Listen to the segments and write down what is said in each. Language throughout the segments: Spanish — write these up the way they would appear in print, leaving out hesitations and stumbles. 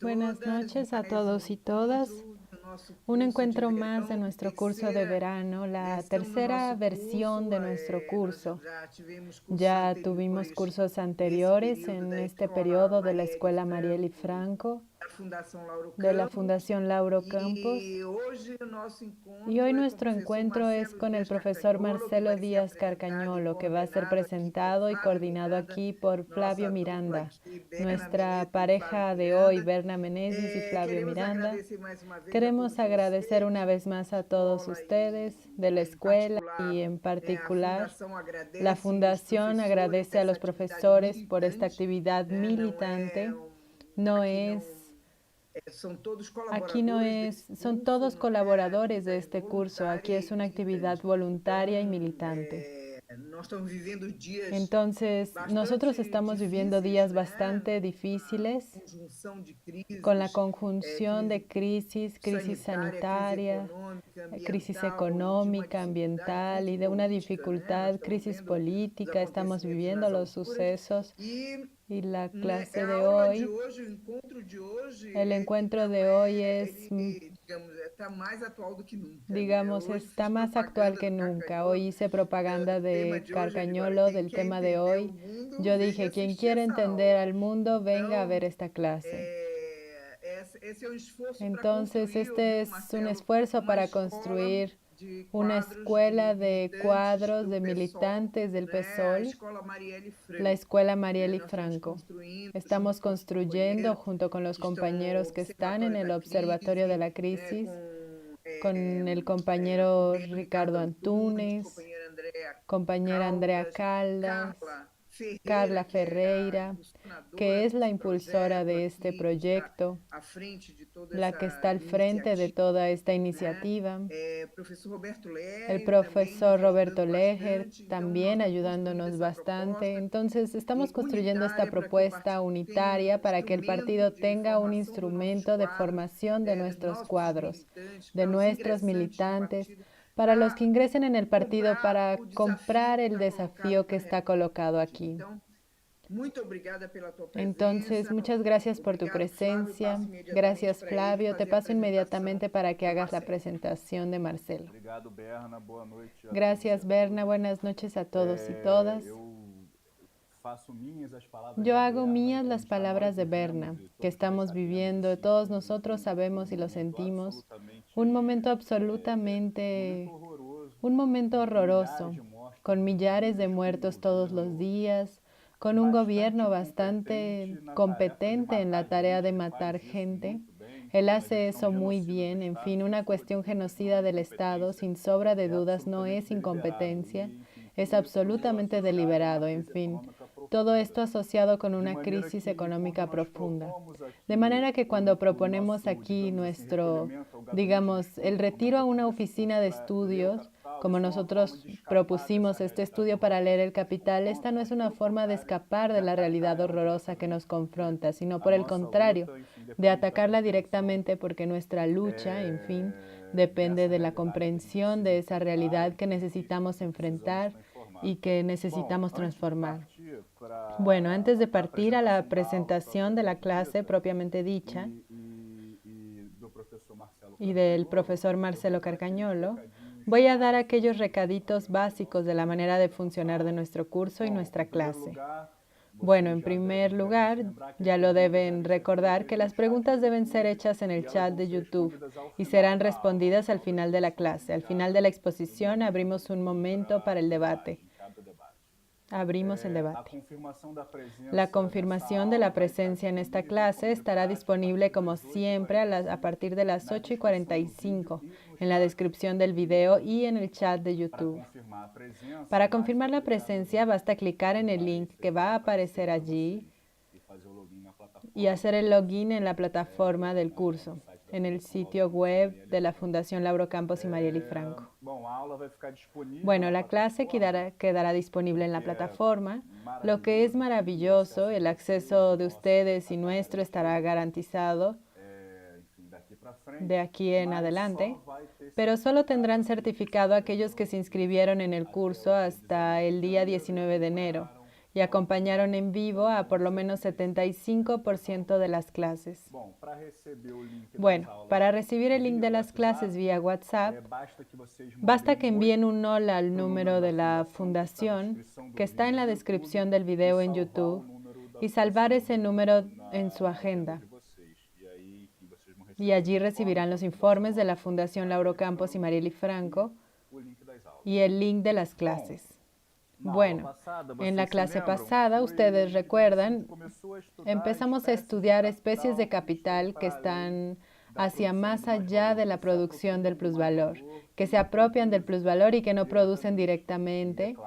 Buenas noches a todos y todas. Un encuentro más de nuestro curso de verano, la tercera versión de nuestro curso. Ya tuvimos cursos anteriores en este periodo de la Escuela Marielle Franco, de la Fundación Lauro Campos. Y hoy nuestro encuentro es con el profesor Marcelo Díaz Carcañolo, que va a ser presentado y coordinado aquí por Flavio Miranda, nuestra pareja de hoy, Berna Menezes y Flavio Miranda. Queremos agradecer una vez más a todos ustedes de la escuela y en particular la Fundación agradece a los profesores por esta actividad militante. Aquí no es, son todos colaboradores de este curso. Aquí es una actividad voluntaria y militante. Entonces, nosotros estamos viviendo días bastante difíciles con la conjunción de crisis sanitaria, crisis económica, ambiental y de una dificultad, crisis política. Estamos viviendo los sucesos y la clase de hoy, el encuentro de hoy es, digamos, está más actual que nunca. Hoy hice propaganda de Carcañolo del tema de hoy. Yo dije, quien quiere entender al mundo, venga a ver esta clase. Entonces, este es un esfuerzo para construir una escuela de cuadros de militantes del PSOL, la Escuela Marielle Franco. Estamos construyendo junto con los compañeros que están en el Observatorio de la Crisis, con el compañero Ricardo Antunes, compañera Andrea Caldas, Carla Ferreira, que es la impulsora de este proyecto, la que está al frente de toda esta iniciativa. El profesor Roberto Leher también ayudándonos bastante. Entonces, estamos construyendo esta propuesta unitaria para que el partido tenga un instrumento de formación de nuestros cuadros, de nuestros militantes, para los que ingresen en el partido para comprar el desafío que está colocado aquí. Entonces, muchas gracias por tu presencia. Gracias, Flavio. Te paso inmediatamente para que hagas la presentación de Marcelo. Gracias, Berna. Buenas noches a todos y todas. Yo hago mías las palabras de Berna, que estamos viviendo, todos nosotros sabemos y lo sentimos, un momento un momento horroroso, con millares de muertos todos los días, con un gobierno bastante competente en la tarea de matar gente. Él hace eso muy bien, en fin, una cuestión genocida del Estado, sin sobra de dudas, no es incompetencia, es absolutamente deliberado, en fin. Todo esto asociado con una crisis económica profunda. De manera que cuando proponemos aquí digamos, el retiro a una oficina de estudios, como nosotros propusimos este estudio para leer El Capital, esta no es una forma de escapar de la realidad horrorosa que nos confronta, sino por el contrario, de atacarla directamente porque nuestra lucha, en fin, depende de la comprensión de esa realidad que necesitamos enfrentar y que necesitamos transformar. Bueno, antes de partir a la presentación de la clase propiamente dicha y del profesor Marcelo Carcañolo, voy a dar aquellos recaditos básicos de la manera de funcionar de nuestro curso y nuestra clase. Bueno, en primer lugar, ya lo deben recordar que las preguntas deben ser hechas en el chat de YouTube y serán respondidas al final de la clase. Al final de la exposición abrimos un momento para el debate. Abrimos el debate. La confirmación de la presencia en esta clase estará disponible como siempre a partir de las 8:45 en la descripción del video y en el chat de YouTube. Para confirmar la presencia basta clicar en el link que va a aparecer allí y hacer el login en la plataforma del curso, en el sitio web de la Fundación Lauro Campos y Marielle Franco. Bueno, la clase quedará disponible en la plataforma. Lo que es maravilloso, el acceso de ustedes y nuestro estará garantizado de aquí en adelante, pero solo tendrán certificado aquellos que se inscribieron en el curso hasta el día 19 de enero. y acompañaron en vivo a por lo menos 75% de las clases. Bueno, para recibir el link de las clases vía WhatsApp, basta que envíen un hola al número de la fundación que está en la descripción del video en YouTube y salvar ese número en su agenda. Y allí recibirán los informes de la Fundación Lauro Campos y Marielle Franco y el link de las clases. Bueno, en la clase pasada, ustedes recuerdan, empezamos a estudiar especies de capital que están hacia más allá de la producción del plusvalor, que se apropian del plusvalor y que no producen directamente.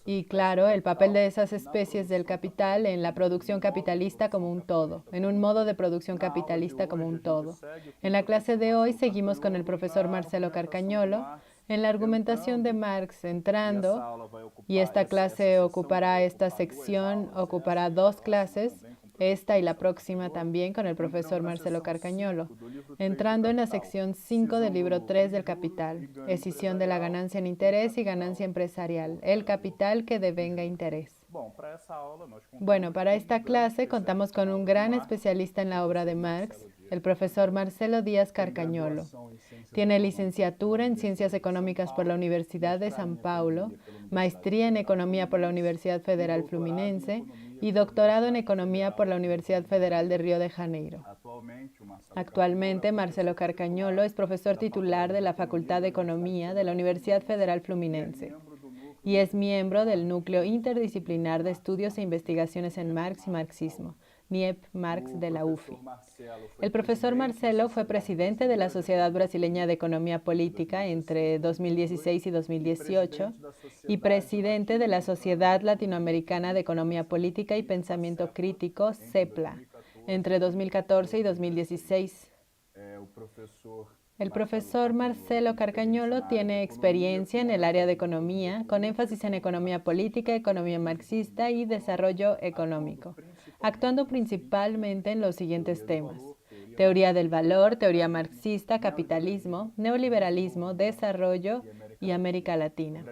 Y claro, el papel de esas especies del capital en la producción capitalista como un todo, en un modo de producción capitalista como un todo. En la clase de hoy seguimos con el profesor Marcelo Carcañolo en la argumentación de Marx entrando, y esta clase ocupará, esta sección ocupará 2 clases, esta y la próxima también con el profesor Marcelo Carcañolo, entrando en la sección 5 del libro 3 del Capital, escisión de la ganancia en interés y ganancia empresarial, el capital que devenga interés. Bueno, para esta clase contamos con un gran especialista en la obra de Marx, el profesor Marcelo Díaz Carcañolo. Tiene licenciatura en Ciencias Económicas por la Universidad de San Paulo, maestría en Economía por la Universidad Federal Fluminense y doctorado en Economía por la Universidad Federal de Río de Janeiro. Actualmente, Marcelo Carcañolo es profesor titular de la Facultad de Economía de la Universidad Federal Fluminense y es miembro del Núcleo Interdisciplinar de Estudios e Investigaciones en Marx y Marxismo, NIEP-Marx de la UFI. El profesor Marcelo fue presidente de la Sociedad Brasileña de Economía Política entre 2016 y 2018 y presidente de la Sociedad Latinoamericana de Economía Política y Pensamiento Crítico, CEPLA, entre 2014 y 2016. El profesor Marcelo Carcañolo tiene experiencia en el área de economía, con énfasis en economía política, economía marxista y desarrollo económico, actuando principalmente en los siguientes temas: teoría del valor, teoría marxista, capitalismo, neoliberalismo, desarrollo y América Latina.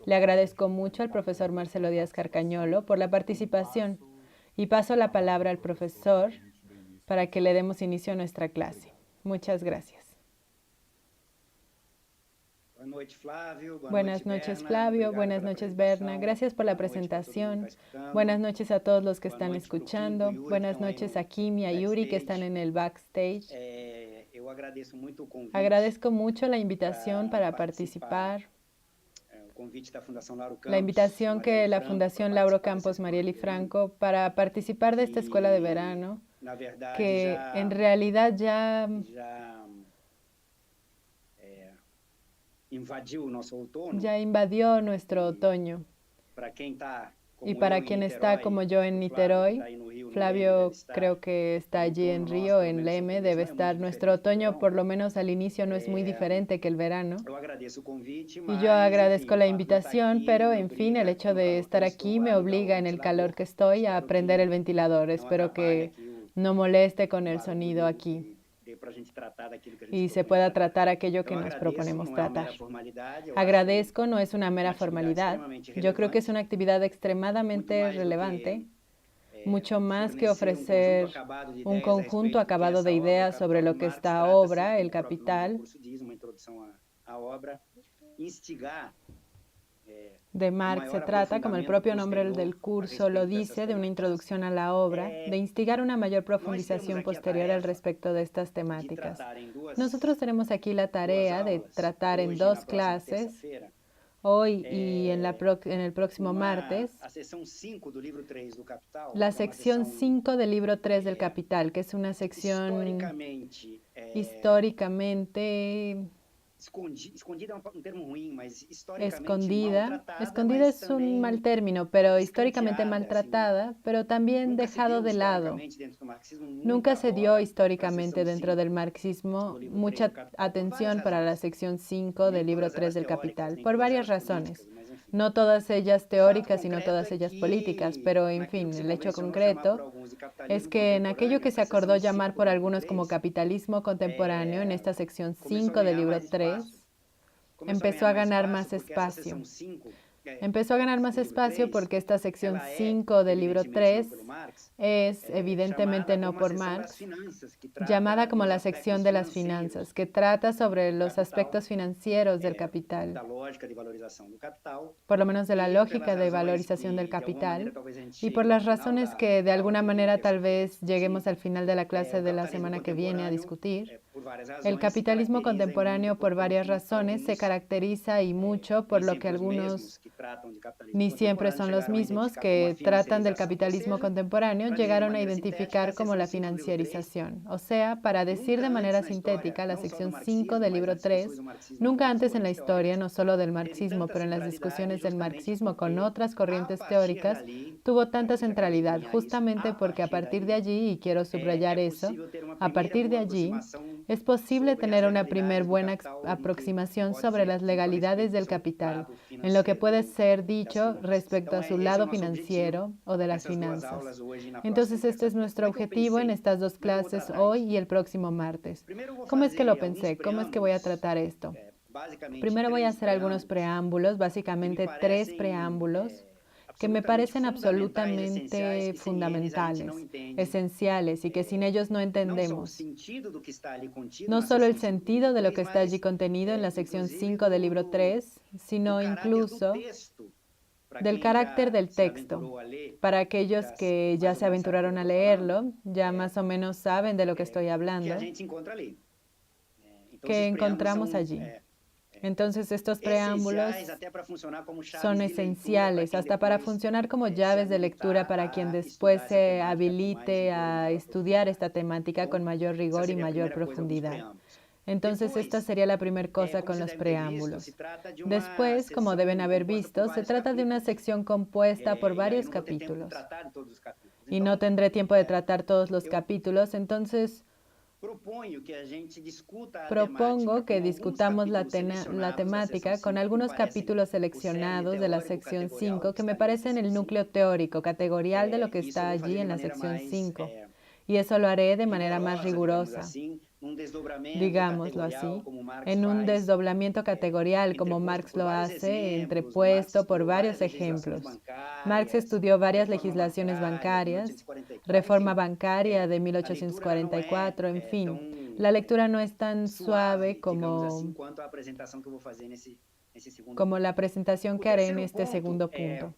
Le agradezco mucho al profesor Marcelo Díaz Carcañolo por la participación y paso la palabra al profesor para que le demos inicio a nuestra clase. Muchas gracias. Buenas noches, Flavio. Buenas noches, Berna. Gracias por la presentación. Buenas noches a todos los que están escuchando. Buenas noches a Kim y a Yuri que están en el backstage. Agradezco mucho la invitación para participar. La invitación que la Fundación Lauro Campos, Marielle Franco para participar de esta escuela de verano, que en realidad ya invadió nuestro otoño. Y para quien está como yo en Niterói, Flavio creo que está allí en Río, en Leme, debe estar. Nuestro otoño, por lo menos al inicio, no es muy diferente que el verano. Y yo agradezco la invitación, pero en fin, el hecho de estar aquí me obliga en el calor que estoy a prender el ventilador. Espero que no moleste con el sonido aquí y se pueda tratar aquello que nos proponemos tratar. Agradezco, no es una mera formalidad. Yo creo que es una actividad extremadamente relevante, mucho más que ofrecer un conjunto acabado de ideas sobre lo que esta obra, El Capital, de Marx se trata, como el propio nombre del curso lo dice, de una introducción a la obra, de instigar una mayor profundización posterior al respecto de estas temáticas. Nosotros tenemos aquí la tarea de tratar en 2 clases, hoy y en el próximo martes, la sección 5 del libro 3 del Capital, que es una sección históricamente escondida. Escondida es un mal término, pero históricamente maltratada, pero también dejado de lado. Nunca se dio históricamente dentro del marxismo mucha atención para la sección 5 del libro 3 del Capital, por varias razones. No todas ellas teóricas y no todas ellas políticas, pero en fin, el hecho concreto es que en aquello que se acordó llamar por algunos como capitalismo contemporáneo, en esta sección 5 del libro 3, empezó a ganar más espacio. Empezó a ganar más espacio porque esta sección 5 del libro 3 es, evidentemente no por Marx, llamada como la sección de las finanzas, que trata sobre los aspectos financieros del capital, por lo menos de la lógica de valorización del capital, y por las razones que de alguna manera tal vez lleguemos al final de la clase de la semana que viene a discutir. El capitalismo contemporáneo, por varias razones, se caracteriza y mucho por lo que algunos, ni siempre son los mismos, que tratan del capitalismo contemporáneo, llegaron a identificar como la financiarización. O sea, para decir de manera sintética, la sección 5 del libro 3, nunca antes en la historia, no solo del marxismo, pero en las discusiones del marxismo con otras corrientes teóricas, tuvo tanta centralidad, justamente porque a partir de allí, y quiero subrayar eso, a partir de allí, es posible tener una primer buena aproximación sobre las legalidades del capital, en lo que puede ser dicho respecto a su lado financiero o de las finanzas. Entonces, este es nuestro objetivo en estas dos clases hoy y el próximo martes. ¿Cómo es que lo pensé? ¿Cómo es que voy a tratar esto? Primero voy a hacer algunos preámbulos, básicamente 3 preámbulos, que me parecen absolutamente fundamentales, esenciales y que sin ellos no entendemos no solo el sentido de lo que está allí contenido en la sección 5 del libro 3, sino incluso del carácter del texto. Para aquellos que ya se aventuraron a leerlo, ya más o menos saben de lo que estoy hablando, que encontramos allí. Entonces, estos preámbulos son esenciales, hasta para funcionar como llaves de lectura para quien después se habilite a estudiar esta temática con mayor rigor y mayor profundidad. Entonces, esta sería la primera cosa con los preámbulos. Después, como deben haber visto, se trata de una sección compuesta por varios capítulos. Y no tendré tiempo de tratar todos los capítulos, entonces propongo que discutamos la temática con algunos capítulos seleccionados de la sección 5 que me parecen el núcleo teórico, categorial de lo que está allí en la sección 5. Y eso lo haré de manera más rigurosa, digámoslo así, en un desdoblamiento categorial como Marx lo hace, entrepuesto por varios ejemplos. Marx estudió varias legislaciones bancarias, reforma bancaria de 1844, en fin. La lectura no es tan suave como la presentación que haré en este segundo punto.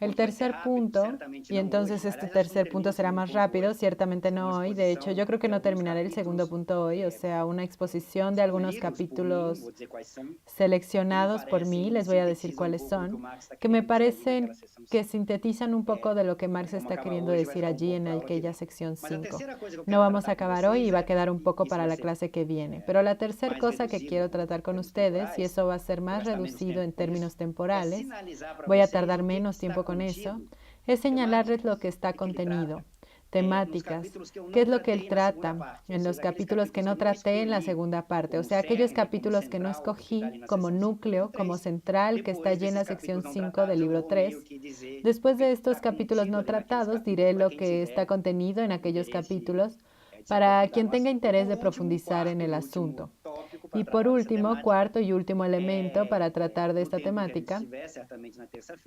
El tercer punto, y entonces este tercer punto será más rápido, ciertamente no hoy, de hecho yo creo que no terminaré el segundo punto hoy, o sea, una exposición de algunos capítulos seleccionados por mí, les voy a decir cuáles son, que me parecen que sintetizan un poco de lo que Marx está queriendo decir allí en aquella sección 5. No vamos a acabar hoy y va a quedar un poco para la clase que viene, pero la tercera cosa que quiero tratar con ustedes, y eso va a ser más reducido en términos temporales, voy a tardar menos tiempo con eso, es señalarles lo que está contenido, temáticas, qué es lo que él trata en los capítulos que no traté en la segunda parte, o sea, aquellos capítulos que no escogí como núcleo, como central, que está allí en la sección 5 del libro 3. Después de estos capítulos no tratados, diré lo que está contenido en aquellos capítulos para quien tenga interés de profundizar en el asunto. Y por último, cuarto y último elemento para tratar de esta temática,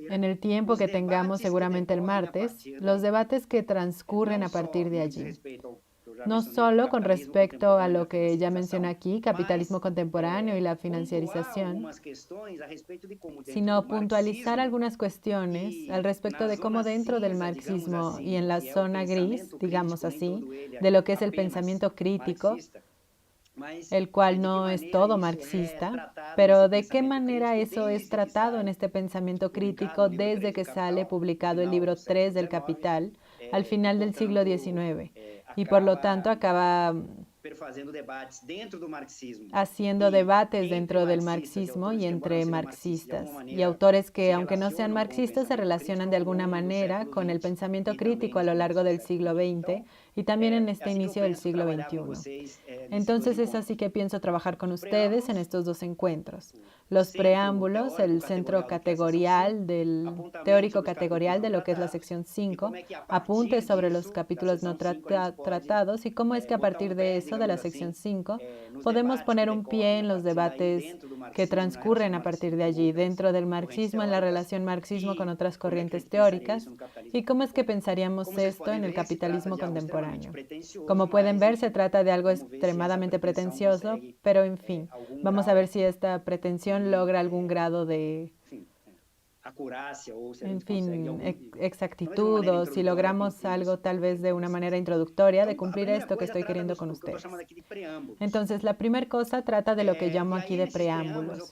en el tiempo que tengamos seguramente el martes, los debates que transcurren a partir de allí. No solo con respecto a lo que ya mencioné aquí, capitalismo contemporáneo y la financiarización, sino puntualizar algunas cuestiones al respecto de cómo dentro del marxismo y en la zona gris, digamos así, de lo que es el pensamiento crítico, el cual no es todo marxista, pero de qué manera eso es tratado en este pensamiento crítico desde que sale publicado el libro 3 del Capital al final del siglo XIX, y por lo tanto acaba haciendo debates dentro del marxismo y entre marxistas y autores que, aunque no sean marxistas, se relacionan de alguna manera con el pensamiento crítico a lo largo del siglo XX y también en este inicio del siglo XXI. Entonces es así que pienso trabajar con ustedes en estos dos encuentros. Los preámbulos, el centro categorial teórico categorial de lo que es la sección 5, apuntes sobre los capítulos no tratados y cómo es que a partir de eso, de la sección 5, podemos poner un pie en los debates que transcurren a partir de allí, dentro del marxismo, en la relación marxismo con otras corrientes teóricas, y cómo es que pensaríamos esto en el capitalismo contemporáneo. Como pueden ver, se trata de algo extremadamente pretencioso, pero en fin, vamos a ver si esta pretensión logra algún grado de, en fin, exactitud, o si logramos algo tal vez de una manera introductoria de cumplir esto que estoy queriendo con ustedes. Entonces, la primera cosa trata de lo que llamo aquí de preámbulos.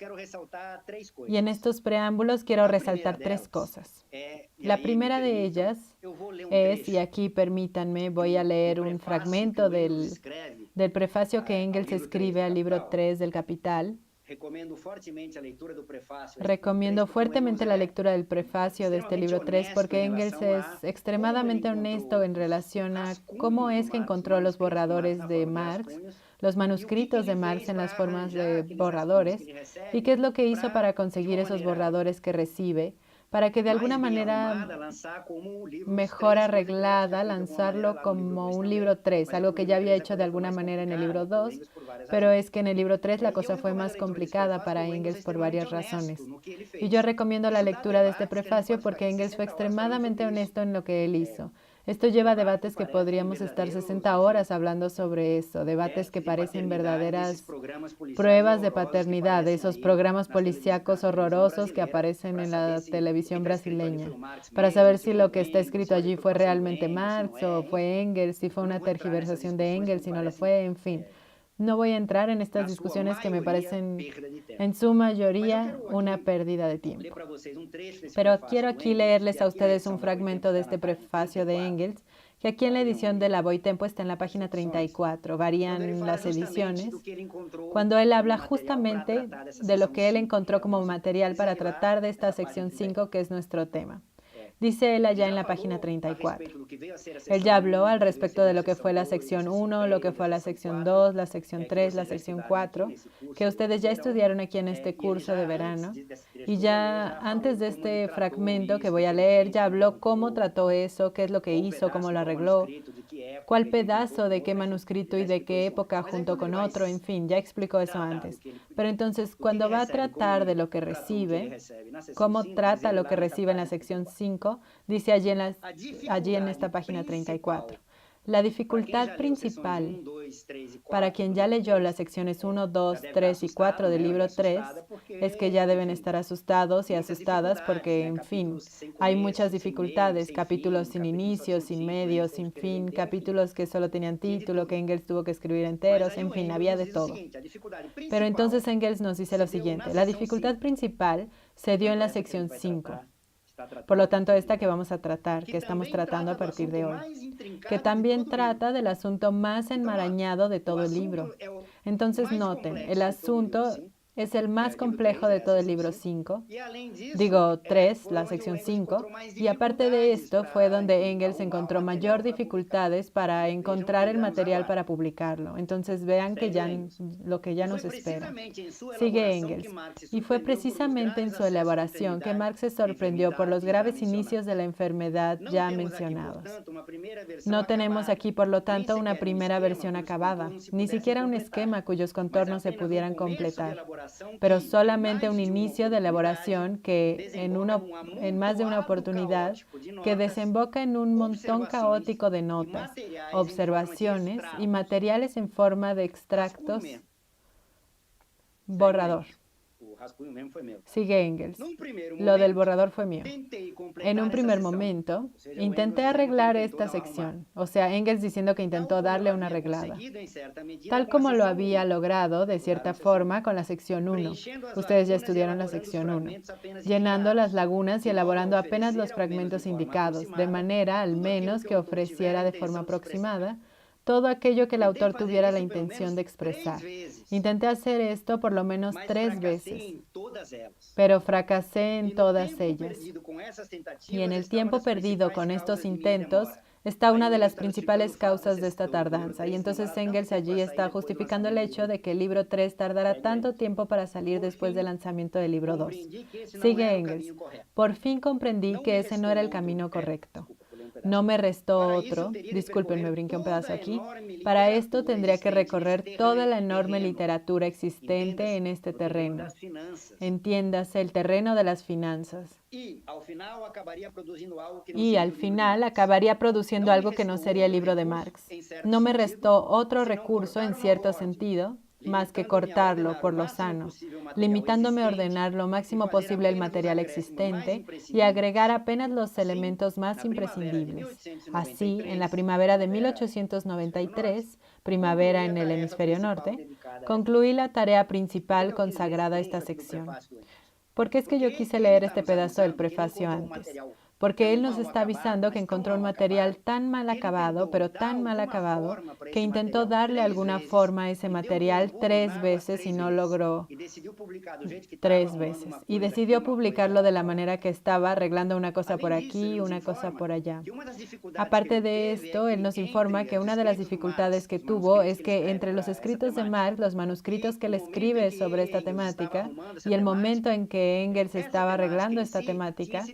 Y en estos preámbulos quiero resaltar tres cosas. La primera de ellas es, y aquí permítanme, voy a leer un fragmento del prefacio que Engels escribe al libro 3 del Capital. Recomiendo fuertemente la lectura del prefacio de este libro 3 porque Engels es extremadamente honesto en relación a cómo es que encontró los borradores de Marx, los manuscritos de Marx en las formas de borradores, y qué es lo que hizo para conseguir esos borradores que recibe, para que de alguna manera mejor arreglada lanzarlo como un libro 3, algo que ya había hecho de alguna manera en el libro 2, pero es que en el libro 3 la cosa fue más complicada para Engels por varias razones. Y yo recomiendo la lectura de este prefacio porque Engels fue extremadamente honesto en lo que él hizo. Esto lleva a debates que podríamos estar 60 horas hablando sobre eso, debates que parecen verdaderas pruebas de paternidad, de esos programas policíacos horrorosos que aparecen en la televisión brasileña, para saber si lo que está escrito allí fue realmente Marx o fue Engels, si fue una tergiversación de Engels, si no lo fue, en fin. No voy a entrar en estas discusiones que me parecen en su mayoría una pérdida de tiempo. Pero quiero aquí leerles a ustedes un fragmento de este prefacio de Engels, que aquí en la edición de la Boitempo está en la página 34, varían las ediciones, cuando él habla justamente de lo que él encontró como material para tratar de esta sección 5, que es nuestro tema. Dice él allá en la página 34. Él ya habló al respecto de lo que fue la sección 1, lo que fue la sección 2, la sección 3, la sección 4, que ustedes ya estudiaron aquí en este curso de verano. Y ya antes de este fragmento que voy a leer, ya habló cómo trató eso, qué es lo que hizo, cómo lo arregló, cuál pedazo de qué manuscrito y de qué época junto con otro, en fin, ya explicó eso antes. Pero entonces, cuando va a tratar de lo que recibe, cómo trata lo que recibe en la sección 5, dice allí en esta página 34. La dificultad principal para quien ya leyó las secciones 1, 2, 3 y 4 del libro 3 es que ya deben estar asustados y asustadas porque, en fin, hay muchas dificultades, capítulos sin inicio, sin medio, sin fin, capítulos que solo tenían título, que Engels tuvo que escribir enteros, en fin, había de todo. Pero entonces Engels nos dice lo siguiente, la dificultad principal se dio en la sección 5. Por lo tanto, esta que vamos a tratar, que estamos tratando a partir de hoy, que también trata del asunto más enmarañado de todo el libro. Entonces noten, el asunto es el más complejo de todo el libro 5, digo 3, la sección 5, y aparte de esto fue donde Engels encontró mayor dificultades para encontrar el material para publicarlo. Entonces vean que ya lo que ya nos espera. Sigue Engels. Y fue precisamente en su elaboración que Marx se sorprendió por los graves inicios de la enfermedad ya mencionados. No tenemos aquí, por lo tanto, una primera versión acabada, ni siquiera un esquema cuyos contornos se pudieran completar, pero solamente un inicio de elaboración que, en más de una oportunidad, que desemboca en un montón caótico de notas, observaciones y materiales en forma de extractos. Borrador. Sigue Engels. Lo del borrador fue mío. En un primer momento, intenté arreglar esta sección, o sea, Engels diciendo que intentó darle una arreglada, tal como lo había logrado, de cierta forma, con la sección 1. Ustedes ya estudiaron la sección 1, llenando las lagunas y elaborando apenas los fragmentos indicados, de manera, al menos, que ofreciera de forma aproximada todo aquello que el autor tuviera la intención de expresar. Intenté hacer esto por lo menos 3 veces, pero fracasé en todas ellas. Y en el tiempo perdido con estos intentos, está una de las principales causas de esta tardanza. Y entonces Engels allí está justificando el hecho de que el libro 3 tardará tanto tiempo para salir después del lanzamiento del libro 2. Sigue Engels. Por fin comprendí que ese no era el camino correcto. No me restó otro, disculpen, me brinqué un pedazo aquí. Para esto tendría que recorrer toda la enorme literatura existente en este terreno. Entiéndase, el terreno de las finanzas. Y al final acabaría produciendo algo que no sería el libro de Marx. No me restó otro recurso en cierto sentido, más que cortarlo por lo sano, limitándome a ordenar lo máximo posible el material existente y agregar apenas los elementos más imprescindibles. Así, en la primavera de 1893, primavera en el hemisferio norte, concluí la tarea principal consagrada a esta sección. ¿Por qué es que yo quise leer este pedazo del prefacio antes? Porque él nos está avisando que encontró un material tan mal acabado, pero tan mal acabado, que intentó darle alguna forma a ese material 3 veces y no logró 3 veces. Y decidió publicarlo de la manera que estaba, arreglando una cosa por aquí y una cosa por allá. Aparte de esto, él nos informa que una de las dificultades que tuvo es que entre los escritos de Marx, los manuscritos que él escribe sobre esta temática, y el momento en que Engels estaba arreglando esta temática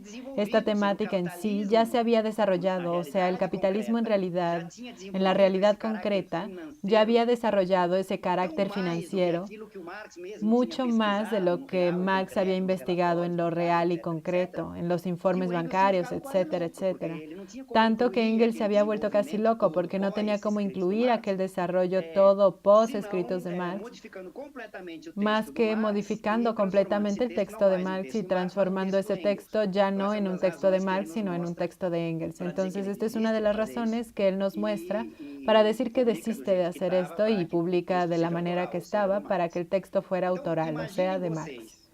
en sí ya se había desarrollado, o sea, el capitalismo en la realidad concreta, ya había desarrollado ese carácter financiero mucho más de lo que Marx había investigado en lo real y concreto, en los informes bancarios, etcétera, etcétera. Tanto que Engels se había vuelto casi loco porque no tenía cómo incluir aquel desarrollo todo post-escritos de Marx, más que modificando completamente el texto de Marx y transformando ese texto ya no en un texto de Marx, sino en un texto de Engels. Entonces, esta es una de las razones que él nos muestra para decir que desiste de hacer esto y publica de la manera que estaba para que el texto fuera autoral, o sea, de Marx.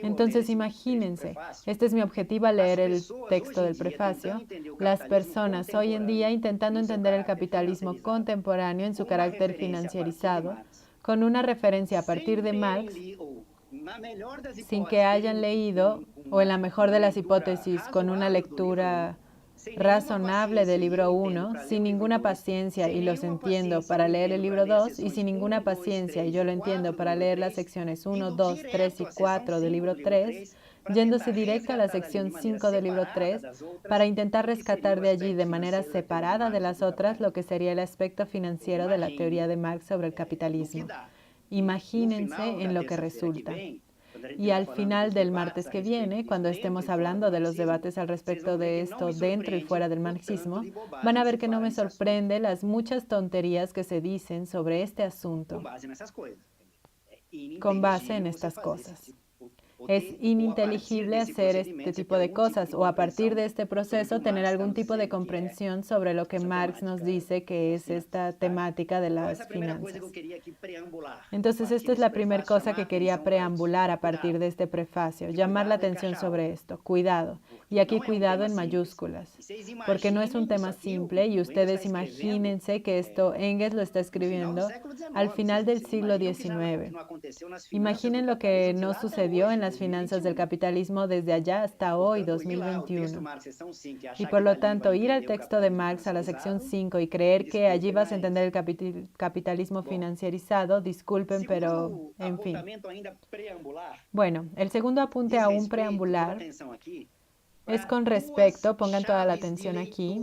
Entonces, imagínense, este es mi objetivo al leer el texto del prefacio, las personas hoy en día intentando entender el capitalismo contemporáneo en su carácter financierizado, con una referencia a partir de Marx, sin que hayan leído, o en la mejor de las hipótesis, con una lectura razonable del libro 1, sin ninguna paciencia, y los entiendo, para leer el libro 2, y sin ninguna paciencia, y yo lo entiendo, para leer las secciones 1, 2, 3 y 4 del libro 3, yéndose directo a la sección 5 del libro 3, para intentar rescatar de allí de manera separada de las otras lo que sería el aspecto financiero de la teoría de Marx sobre el capitalismo. Imagínense en lo que resulta. Y al final del martes que viene, cuando estemos hablando de los debates al respecto de esto dentro y fuera del marxismo, van a ver que no me sorprende las muchas tonterías que se dicen sobre este asunto con base en estas cosas. Es ininteligible hacer este tipo de cosas o a partir de este proceso tener algún tipo de comprensión sobre lo que Marx nos dice que es esta temática de las finanzas. Entonces, esta es la primera cosa que quería preambular a partir de este prefacio, llamar la atención sobre esto. Cuidado. Y aquí cuidado en mayúsculas, porque no es un tema simple y ustedes imagínense que esto Engels lo está escribiendo al final del siglo XIX. Imaginen lo que no sucedió en las finanzas del capitalismo desde allá hasta hoy, 2021. Y por lo tanto, ir al texto de Marx a la sección 5 y creer que allí vas a entender el capitalismo financierizado, disculpen, pero en fin. Bueno, el segundo apunte aún preambular es con respecto, pongan toda la atención aquí,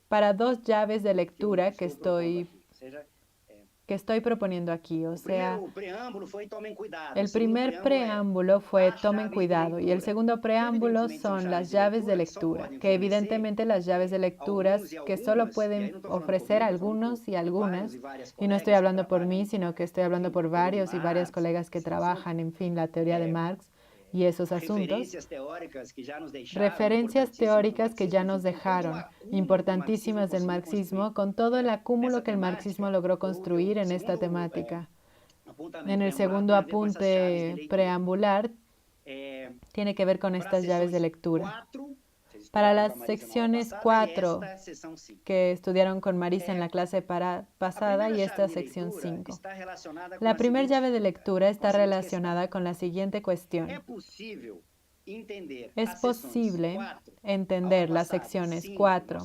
para 2 llaves de lectura que estoy proponiendo aquí. O sea, el primer preámbulo fue tomen cuidado y el segundo preámbulo son las llaves de lectura, que evidentemente las llaves de lectura que solo pueden ofrecer algunos y algunas, y no estoy hablando por mí, sino que estoy hablando por varios y varias colegas que trabajan, en fin, la teoría de Marx y esos asuntos, referencias teóricas que ya nos dejaron, importantísimas del marxismo, con todo el acúmulo que el marxismo logró construir en esta temática. En el segundo apunte preambular, tiene que ver con estas llaves de lectura. Para las secciones 4 que estudiaron con Marisa en la clase pasada y esta sección 5. La primera llave de lectura está relacionada con la siguiente cuestión. ¿Es posible entender las secciones 4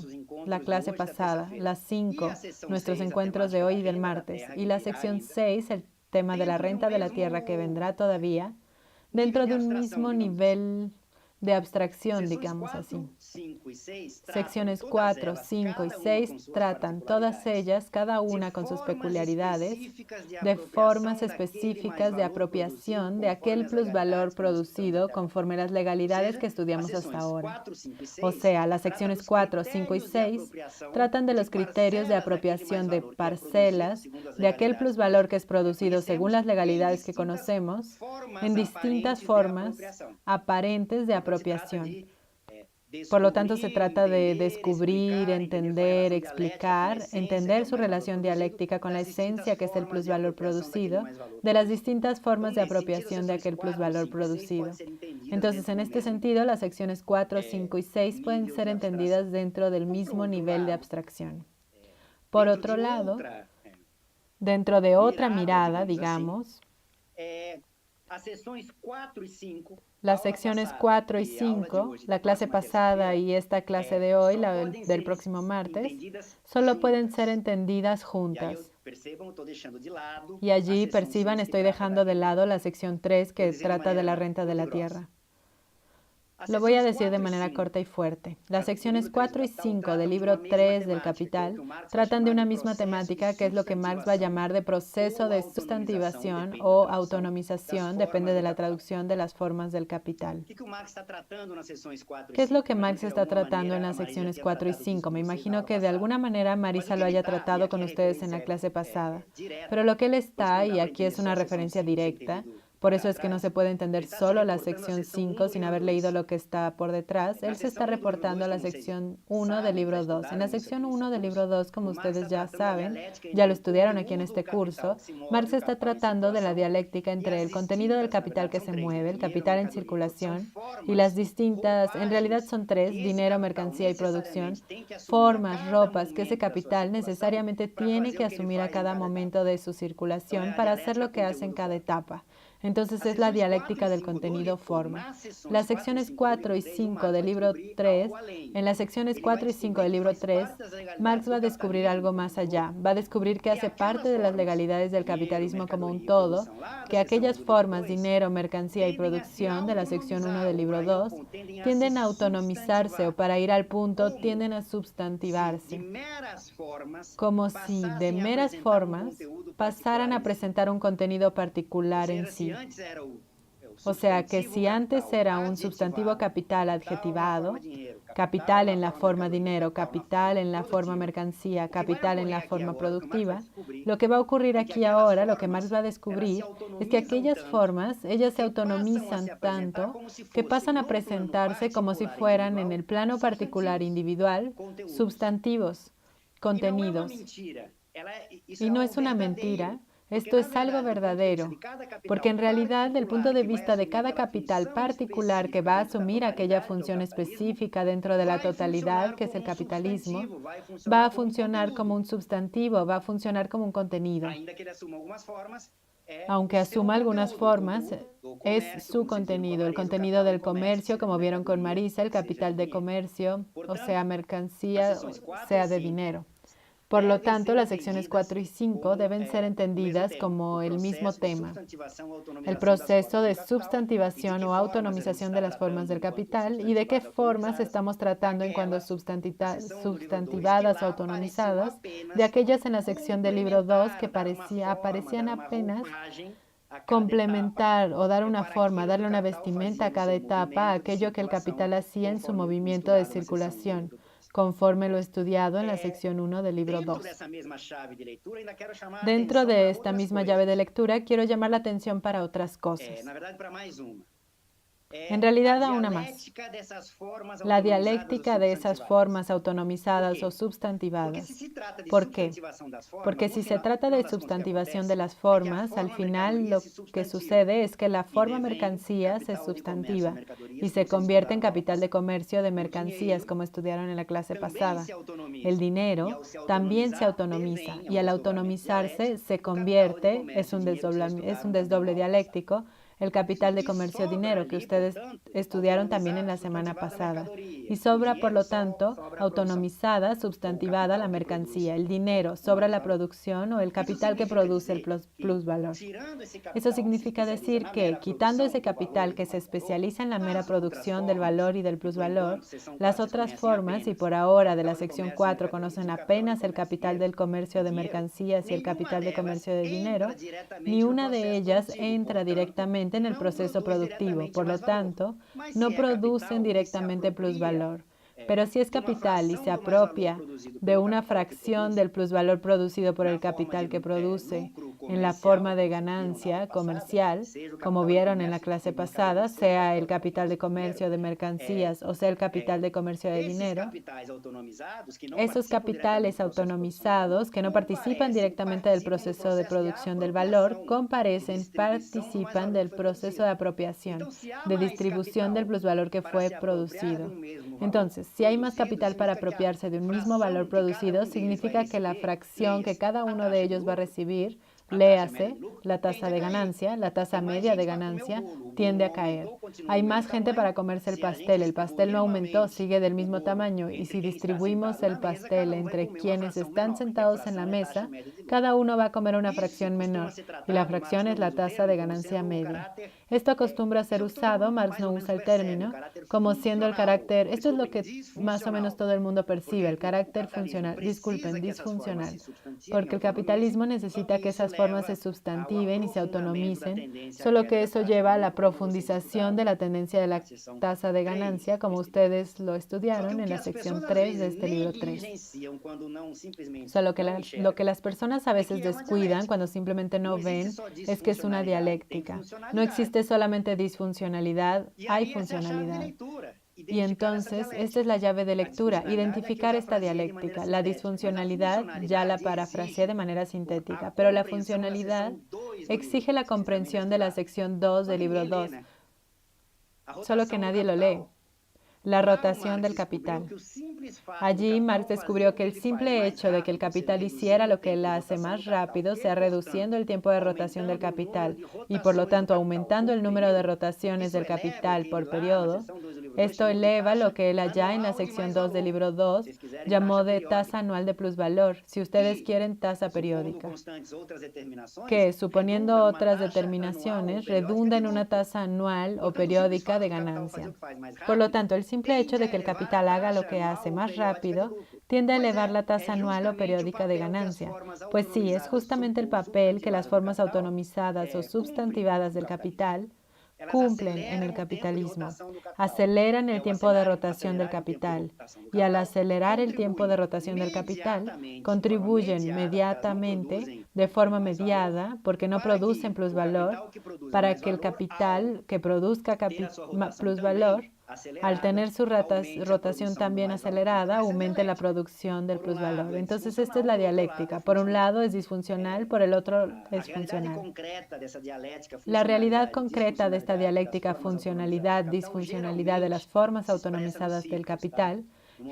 la clase pasada, la 5, nuestros encuentros de hoy y del martes, y la sección 6, el tema de la renta de la tierra que vendrá todavía, dentro de un mismo nivel de abstracción, digamos así. Secciones 4, 5 y 6 tratan todas ellas, cada una con sus peculiaridades, de formas específicas de apropiación de aquel plusvalor producido conforme las legalidades que estudiamos hasta ahora. O sea, las secciones 4, 5 y 6 tratan de los criterios de apropiación de parcelas de aquel plusvalor que es producido según las legalidades que conocemos en distintas formas aparentes de apropiación. Por lo tanto, se trata de descubrir, entender, explicar, entender su relación dialéctica con la esencia que es el plusvalor producido, de las distintas formas de apropiación de aquel plusvalor producido. Entonces, en este sentido, las secciones 4, 5 y 6 pueden ser entendidas dentro del mismo nivel de abstracción. Por otro lado, dentro de otra mirada, digamos, las secciones 4 y 5, la clase pasada y esta clase de hoy, la del próximo martes, solo pueden ser entendidas juntas. Y allí, perciban, estoy dejando de lado la sección 3 que trata de la renta de la tierra. Lo voy a decir de manera corta y fuerte. Las secciones 4 y 5 del libro 3 del Capital tratan de una misma temática que es lo que Marx va a llamar de proceso de sustantivación o autonomización, depende de la traducción de las formas del Capital. ¿Qué es lo que Marx está tratando en las secciones 4 y 5? Me imagino que de alguna manera Marisa lo haya tratado con ustedes en la clase pasada. Pero lo que él está, y aquí es una referencia directa, por eso es que no se puede entender solo la sección 5 sin haber leído lo que está por detrás. Él se está reportando a la sección 1 del libro 2. En la sección 1 del libro 2, como ustedes ya saben, ya lo estudiaron aquí en este curso, Marx está tratando de la dialéctica entre el contenido del capital que se mueve, el capital en circulación, y las distintas, en realidad son tres, dinero, mercancía y producción, formas, ropas que ese capital necesariamente tiene que asumir a cada momento de su circulación para hacer lo que hace en cada etapa. Entonces es la dialéctica del contenido forma. Las secciones 4 y 5 del libro 3, en las secciones 4 y 5 del libro 3, Marx va a descubrir algo más allá. Va a descubrir que hace parte de las legalidades del capitalismo como un todo, que aquellas formas, dinero, mercancía y producción de la sección 1 del libro 2 tienden a autonomizarse o, para ir al punto, tienden a substantivarse, como si de meras formas pasaran a presentar un contenido particular en sí. O sea que si antes era un sustantivo capital adjetivado, capital en la forma dinero, capital en la forma mercancía, capital en la forma productiva, lo que va a ocurrir aquí ahora, lo que Marx va a descubrir, es que aquellas formas, ellas se autonomizan tanto que pasan a presentarse como si fueran en el plano particular individual, sustantivos, contenidos. Y no es una mentira. Esto es algo verdadero, porque en realidad, del punto de vista de cada capital particular que va a asumir aquella función específica dentro de la totalidad, que es el capitalismo, va a funcionar como un sustantivo, va a funcionar como un contenido. Aunque asuma algunas formas, es su contenido, el contenido del comercio, como vieron con Marisa, el capital de comercio, o sea, mercancía, o sea, de dinero. Por lo tanto, las secciones 4 y 5 deben ser entendidas como el mismo tema, el proceso de substantivación o autonomización de las formas del capital y de qué formas estamos tratando en cuanto substantivadas o autonomizadas, de aquellas en la sección del libro 2 que aparecían apenas complementar o dar una forma, darle una vestimenta a cada etapa, a aquello que el capital hacía en su movimiento de circulación, conforme lo estudiado en la sección 1 del libro 2. Dentro de esta misma llave de lectura, quiero llamar la atención para otras cosas. En realidad, a una más. La dialéctica de esas formas autonomizadas o substantivadas. ¿Por qué? Porque si se trata de substantivación de las formas, al final lo que sucede es que la forma mercancía se substantiva y se convierte en capital de comercio de mercancías, como estudiaron en la clase pasada. El dinero también se autonomiza y al autonomizarse se convierte, es un desdoble dialéctico, el capital de comercio dinero que ustedes estudiaron también en la semana pasada. Y sobra, por lo tanto, autonomizada, substantivada la mercancía, el dinero, sobra la producción o el capital que produce el plusvalor. Eso significa decir que, quitando ese capital que se especializa en la mera producción del valor y del plusvalor, las otras formas, y por ahora de la sección 4 conocen apenas el capital del comercio de mercancías y el capital de comercio de dinero, ni una de ellas entra directamente en el proceso productivo, por lo tanto, no producen directamente plusvalor. Pero si es capital y se apropia de una fracción del plusvalor producido por el capital que produce en la forma de ganancia comercial, como vieron en la clase pasada, sea el capital de comercio de mercancías o sea el capital de comercio de dinero, esos capitales autonomizados que no participan directamente del proceso de producción del valor, participan del proceso de apropiación, de distribución del plusvalor que fue producido. Entonces, si hay más capital para apropiarse de un mismo valor producido, significa que la fracción que cada uno de ellos va a recibir, léase, la tasa de ganancia, la tasa media de ganancia, tiende a caer. Hay más gente para comerse el pastel no aumentó, sigue del mismo tamaño, y si distribuimos el pastel entre quienes están sentados en la mesa, cada uno va a comer una fracción menor, y la fracción es la tasa de ganancia media. Esto acostumbra a ser usado, Marx no usa el término, como siendo el carácter, esto es lo que más o menos todo el mundo percibe, el carácter funcional, disfuncional, porque el capitalismo necesita que esas formas se sustantiven y se autonomicen, solo que eso lleva a la profundización de la tendencia de la tasa de ganancia, como ustedes lo estudiaron en la sección 3 de este libro 3. Solo que lo que las personas a veces descuidan cuando simplemente no ven es que es una dialéctica. No existe solamente disfuncionalidad, hay funcionalidad. Y entonces, esta es la llave de lectura, identificar esta dialéctica. La disfuncionalidad ya la parafraseé de manera sintética, pero la funcionalidad exige la comprensión de la sección 2 del libro 2, solo que nadie lo lee. La rotación del capital. Allí Marx descubrió que el simple hecho de que el capital hiciera lo que él hace más rápido, sea reduciendo el tiempo de rotación del capital y por lo tanto aumentando el número de rotaciones del capital por periodo, esto eleva lo que él allá en la sección 2 del libro 2 llamó de tasa anual de plusvalor, si ustedes quieren tasa periódica, que, suponiendo otras determinaciones, redunda en una tasa anual o periódica de ganancia. Por lo tanto, el simple hecho de que el capital haga lo que hace más rápido tiende a elevar la tasa anual o periódica de ganancia. Pues sí, es justamente el papel que las formas autonomizadas o substantivadas del capital cumplen en el capitalismo. Aceleran el tiempo de rotación del capital y al acelerar el tiempo de rotación del capital contribuyen mediatamente, de forma mediada, porque no producen plusvalor, para que el capital que produzca plusvalor, al tener su rotación también acelerada, aumente la producción del plusvalor. Entonces, esta es la dialéctica. Por un lado es disfuncional, por el otro es funcional. La realidad concreta de esta dialéctica funcionalidad-disfuncionalidad de las formas autonomizadas del capital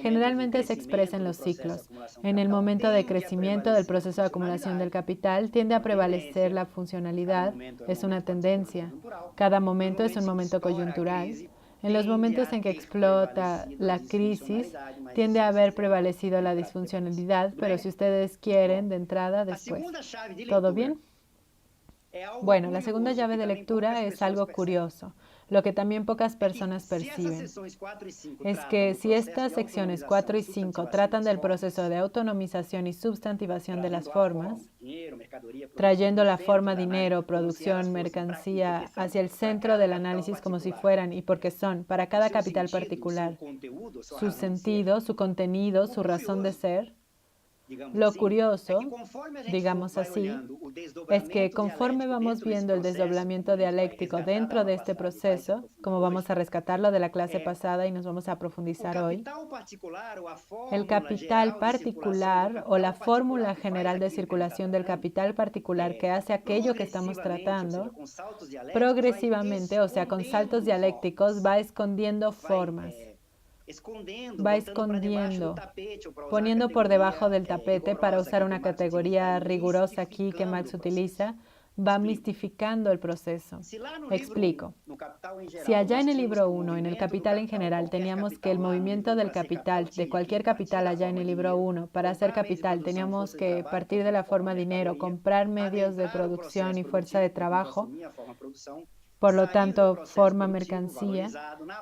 generalmente se expresa en los ciclos. En el momento de crecimiento del proceso de acumulación del capital tiende a prevalecer la funcionalidad, es una tendencia. Cada momento es un momento coyuntural. En los momentos en que explota la crisis, tiende a haber prevalecido la disfuncionalidad, pero si ustedes quieren, de entrada, después. ¿Todo bien? Bueno, la segunda llave de lectura es algo curioso, lo que también pocas personas perciben. Es que si estas secciones 4 y 5 tratan del proceso de autonomización y substantivación de las formas, trayendo la forma dinero, producción, mercancía hacia el centro del análisis como si fueran y porque son, para cada capital particular, su sentido, su contenido, su razón de ser, lo curioso, digamos así, es que conforme vamos viendo el desdoblamiento dialéctico dentro de este proceso, como vamos a rescatarlo de la clase pasada y nos vamos a profundizar hoy, el capital particular o la fórmula general de circulación del capital particular que hace aquello que estamos tratando, progresivamente, o sea, con saltos dialécticos, va escondiendo formas. Va escondiendo, poniendo por debajo del tapete, para usar una categoría rigurosa aquí que Marx utiliza, va mistificando el proceso. Explico. Si allá en el libro 1, en el capital en general, teníamos que el movimiento del capital, de cualquier capital allá en el libro 1, para hacer capital teníamos que partir de la forma dinero, comprar medios de producción y fuerza de trabajo, por lo tanto, forma mercancía,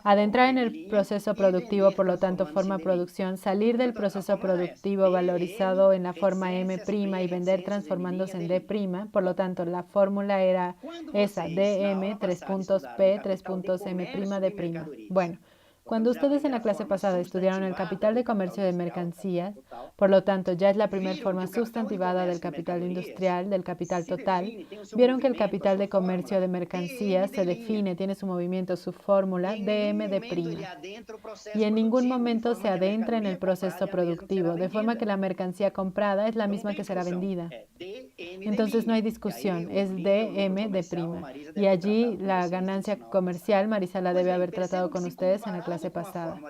adentrar en el proceso productivo, por lo tanto, forma producción, salir del proceso productivo valorizado en la forma M' y vender transformándose en D', por lo tanto, la fórmula era esa, DM, 3 P, 3 M', D'. Bueno, cuando ustedes en la clase pasada estudiaron el capital de comercio de mercancías, por lo tanto, ya es la primera forma sustantivada del capital industrial, del capital total, vieron que el capital de comercio de mercancías se define, tiene su movimiento, su fórmula, DM', y en ningún momento se adentra en el proceso productivo, de forma que la mercancía comprada es la misma que será vendida. Entonces no hay discusión, es DM'. Y allí la ganancia comercial, Marisa la debe haber tratado con ustedes en la clase pasada.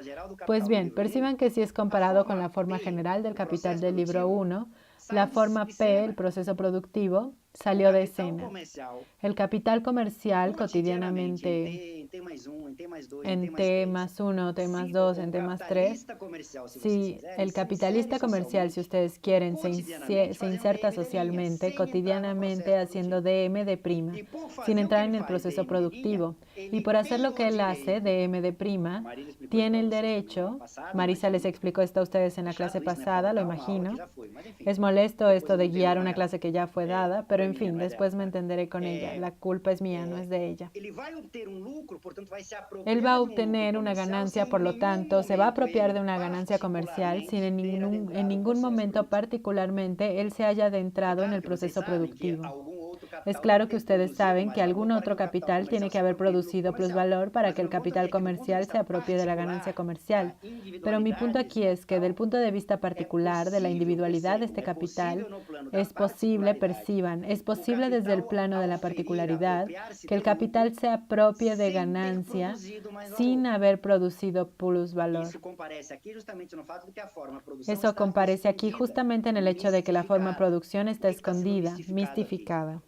Pues bien, perciban que si es comparado con la forma general del capital del libro 1, la forma P, el proceso productivo, salió de escena. El capital comercial cotidianamente en T+1, T+2, en T+3, si el capitalista comercial, si ustedes quieren, se inserta socialmente, cotidianamente, haciendo DM', sin entrar en el proceso productivo. Y por hacer lo que él hace, DM', tiene el derecho, Marisa les explicó esto a ustedes en la clase pasada, lo imagino. Es molesto esto de guiar una clase que ya fue dada, pero en fin, después me entenderé con ella. La culpa es mía, no es de ella. Él va a obtener una ganancia, por lo tanto, se va a apropiar de una ganancia comercial sin en ningún momento particularmente él se haya adentrado en el proceso productivo. Es claro que ustedes saben que algún otro capital tiene que haber producido plusvalor para que el capital comercial se apropie de la ganancia comercial. Pero mi punto aquí es que del punto de vista particular de la individualidad de este capital, es posible, perciban, es posible desde el plano de la particularidad que el capital se apropie de ganancia sin haber producido plusvalor. Eso comparece aquí justamente en el hecho de que la forma producción está escondida, mistificada.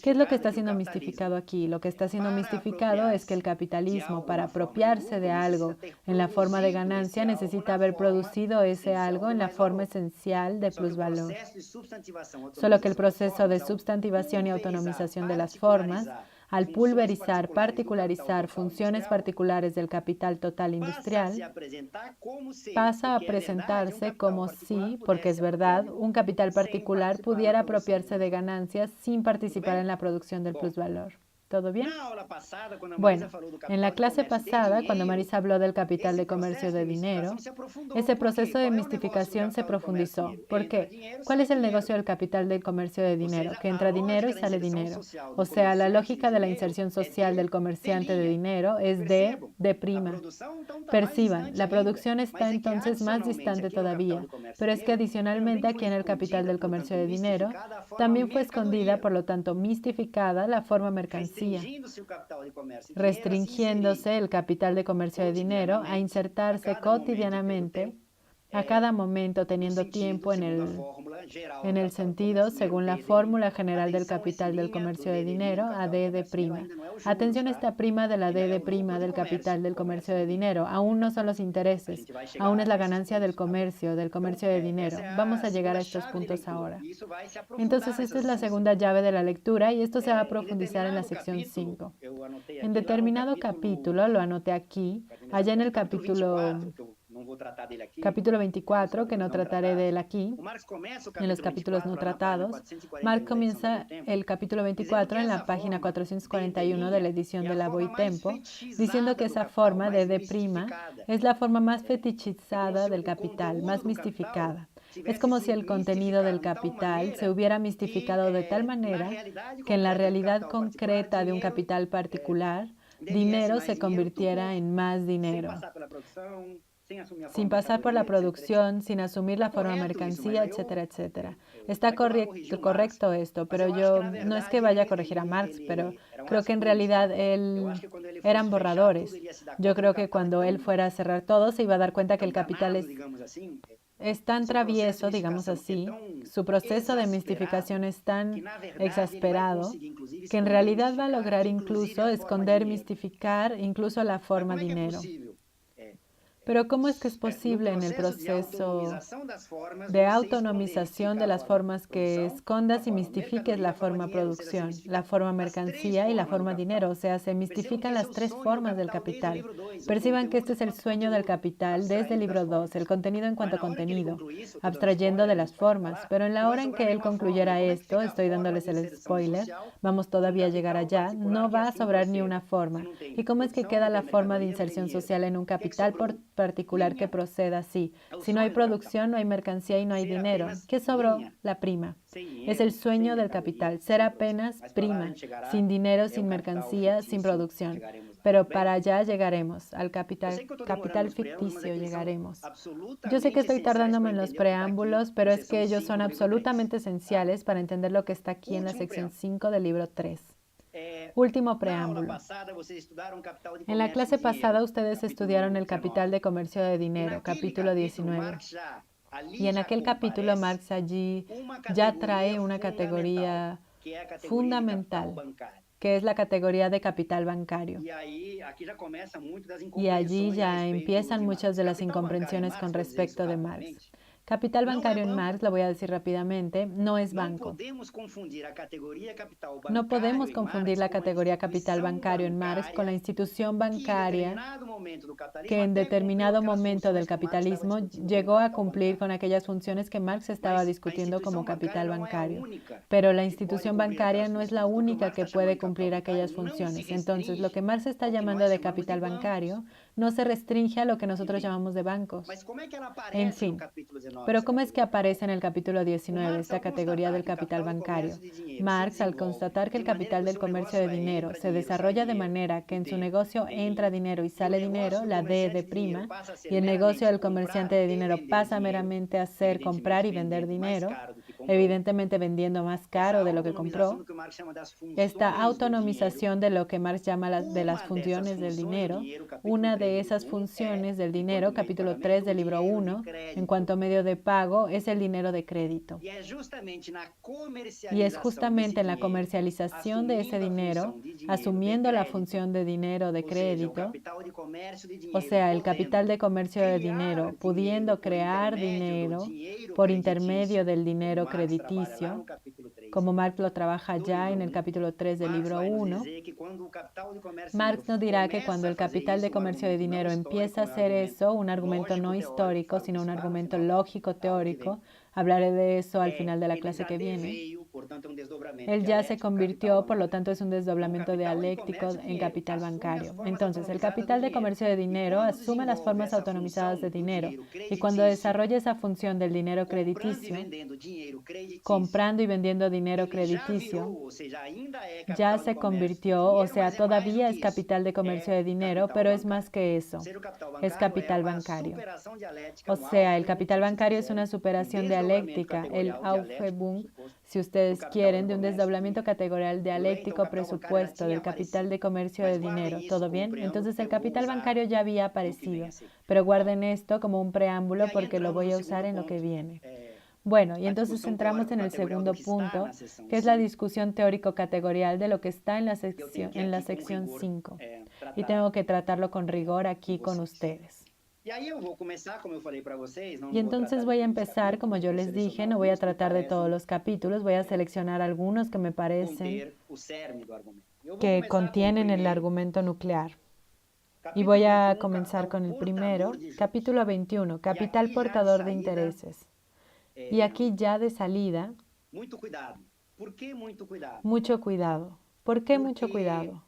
¿Qué es lo que está siendo mistificado aquí? Lo que está siendo mistificado es que el capitalismo, para apropiarse de algo en la forma de ganancia, necesita haber producido ese algo en la forma esencial de plusvalor. Solo que el proceso de substantivación y autonomización de las formas, al pulverizar, particularizar funciones particulares del capital total industrial, pasa a presentarse como si, porque es verdad, un capital particular pudiera apropiarse de ganancias sin participar en la producción del plusvalor. ¿Todo bien? Bueno, en la clase pasada, cuando Marisa habló del capital de comercio de dinero, ese proceso de mistificación se profundizó. ¿Por qué? ¿Cuál es el negocio del capital del comercio de dinero? Que entra dinero y sale dinero. O sea, la lógica de la inserción social del comerciante de dinero es D'. Perciban, la producción está entonces más distante todavía, pero es que adicionalmente aquí en el capital del comercio de dinero también fue escondida, por lo tanto mistificada, la forma mercancía, restringiéndose el capital de comercio de dinero a insertarse cotidianamente, a cada momento teniendo tiempo en el sentido, según la fórmula general del capital del comercio de dinero, a D'. Atención a esta prima de la D' del capital del comercio de dinero. Aún no son los intereses, aún es la ganancia del comercio de dinero. Vamos a llegar a estos puntos ahora. Entonces, esta es la segunda llave de la lectura y esto se va a profundizar en la sección 5. En determinado capítulo, lo anoté aquí, allá en el capítulo 24, que no trataré de él aquí, en los capítulos no tratados, Marx comienza el capítulo 24 en la página 441 de la edición de la Boitempo, diciendo que esa forma de D' es la forma más fetichizada del capital, más mistificada. Es como si el contenido del capital se hubiera mistificado de tal manera que en la realidad concreta de un capital particular, dinero se convirtiera en más dinero, sin pasar por la producción, sin asumir la forma mercancía, etcétera, etcétera. Está correcto esto, pero yo no es que vaya a corregir a Marx, pero creo que en realidad eran borradores. Yo creo que cuando él fuera a cerrar todo, se iba a dar cuenta que el capital es es tan travieso, digamos así, su proceso de mistificación es tan exasperado, que en realidad va a lograr incluso esconder, mistificar incluso la forma dinero. Pero ¿cómo es que es posible en el proceso de autonomización de las formas que escondas y mistifiques la forma producción, la forma mercancía y la forma dinero? O sea, se mistifican las tres formas del capital. Perciban que este es el sueño del capital desde el libro 2, el contenido en cuanto a contenido, abstrayendo de las formas. Pero en la hora en que él concluyera esto, estoy dándoles el spoiler, vamos todavía a llegar allá, no va a sobrar ni una forma. ¿Y cómo es que queda la forma de inserción social en un capital particular que proceda así? Si no hay producción, no hay mercancía y no hay dinero. ¿Qué sobró? La prima. Es el sueño del capital, ser apenas prima, sin dinero, sin mercancía, sin producción. Pero para allá llegaremos, al capital ficticio llegaremos. Yo sé que estoy tardándome en los preámbulos, pero es que ellos son absolutamente esenciales para entender lo que está aquí en la sección 5 del libro 3. Último preámbulo. En la clase pasada ustedes estudiaron el capital de comercio de dinero, capítulo 19. Y en aquel capítulo Marx allí ya trae una categoría fundamental, que es la categoría de capital bancario. Y allí ya empiezan muchas de las incomprensiones con respecto de Marx. Capital bancario en Marx, lo voy a decir rápidamente, no es banco. No podemos confundir la categoría capital bancario en Marx con la institución bancaria que en determinado momento del capitalismo llegó a cumplir con aquellas funciones que Marx estaba discutiendo como capital bancario. Pero la institución bancaria no es la única que puede cumplir aquellas funciones. Entonces, lo que Marx está llamando de capital bancario no se restringe a lo que nosotros llamamos de bancos. En fin, pero ¿cómo es que aparece en el capítulo 19 esta categoría del capital bancario? Marx, al constatar que el capital del comercio de dinero se desarrolla de manera que en su negocio entra dinero y sale dinero, la D de prima, y el negocio del comerciante de dinero pasa meramente a ser comprar y vender dinero, evidentemente vendiendo más caro de lo que compró, esta autonomización de lo que Marx llama de las funciones del dinero, una de esas funciones del dinero, capítulo 3 del libro 1, en cuanto a medio de pago, es el dinero de crédito. Y es justamente en la comercialización de ese dinero, asumiendo la función de dinero de crédito, o sea, el capital de comercio de dinero, pudiendo crear dinero por intermedio del dinero crediticio, como Marx lo trabaja ya en el capítulo 3 del libro 1, Marx nos dirá que cuando el capital de comercio de dinero empieza a hacer eso, un argumento no histórico, sino un argumento lógico teórico, hablaré de eso al final de la clase que viene. Él ya se convirtió, por lo tanto es un desdoblamiento dialéctico en capital bancario. Entonces, el capital de comercio de dinero asume las formas autonomizadas de dinero y cuando desarrolla esa función del dinero crediticio, comprando y vendiendo dinero crediticio, ya se convirtió, o sea, todavía es capital de comercio de dinero, pero es más que eso, es capital bancario. O sea, el capital bancario es una superación dialéctica, el Aufhebung, si ustedes quieren, de un desdoblamiento categorial dialéctico presupuesto del capital de comercio de dinero. ¿Todo bien? Entonces el capital bancario ya había aparecido, pero guarden esto como un preámbulo porque lo voy a usar en lo que viene. Bueno, y entonces entramos en el segundo punto, que es la discusión teórico-categorial de lo que está en la sección 5. Y tengo que tratarlo con rigor aquí con ustedes. Y entonces voy a empezar, como yo les dije, no voy a tratar de todos los capítulos, voy a seleccionar algunos que me parecen que contienen el argumento nuclear. Y voy a comenzar con el primero, capítulo 21, capital portador de intereses. Y aquí ya de salida, mucho cuidado. ¿Por qué mucho cuidado?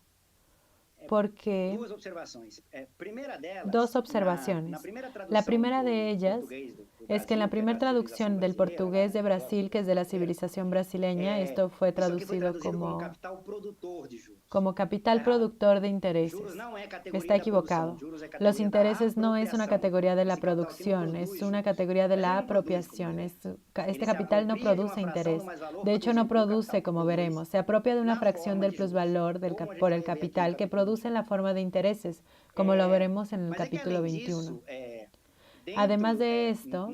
Porque dos observaciones. La primera de ellas es que en la primera traducción del portugués de Brasil, que es de la civilización brasileña, esto fue traducido como capital productor de intereses. Está equivocado. Los intereses no es una categoría de la producción, es una categoría de la apropiación. Este capital no produce interés. De hecho, no produce, como veremos. Se apropia de una fracción del plusvalor por el capital que produce en la forma de intereses, como lo veremos en el capítulo 21. Además de esto,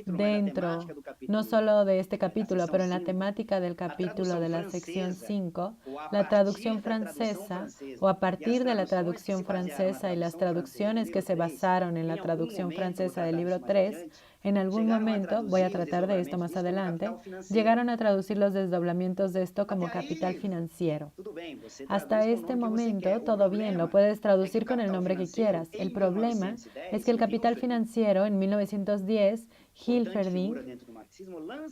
dentro no solo de este capítulo, pero en la temática del capítulo de la sección 5, la traducción francesa o a partir de la traducción francesa y las traducciones que se basaron en la traducción francesa del libro 3, en algún momento, voy a tratar de esto más adelante, llegaron a traducir los desdoblamientos de esto como capital financiero. Hasta este momento, todo bien, lo puedes traducir con el nombre que quieras. El problema es que el capital financiero en 1910, Hilferding,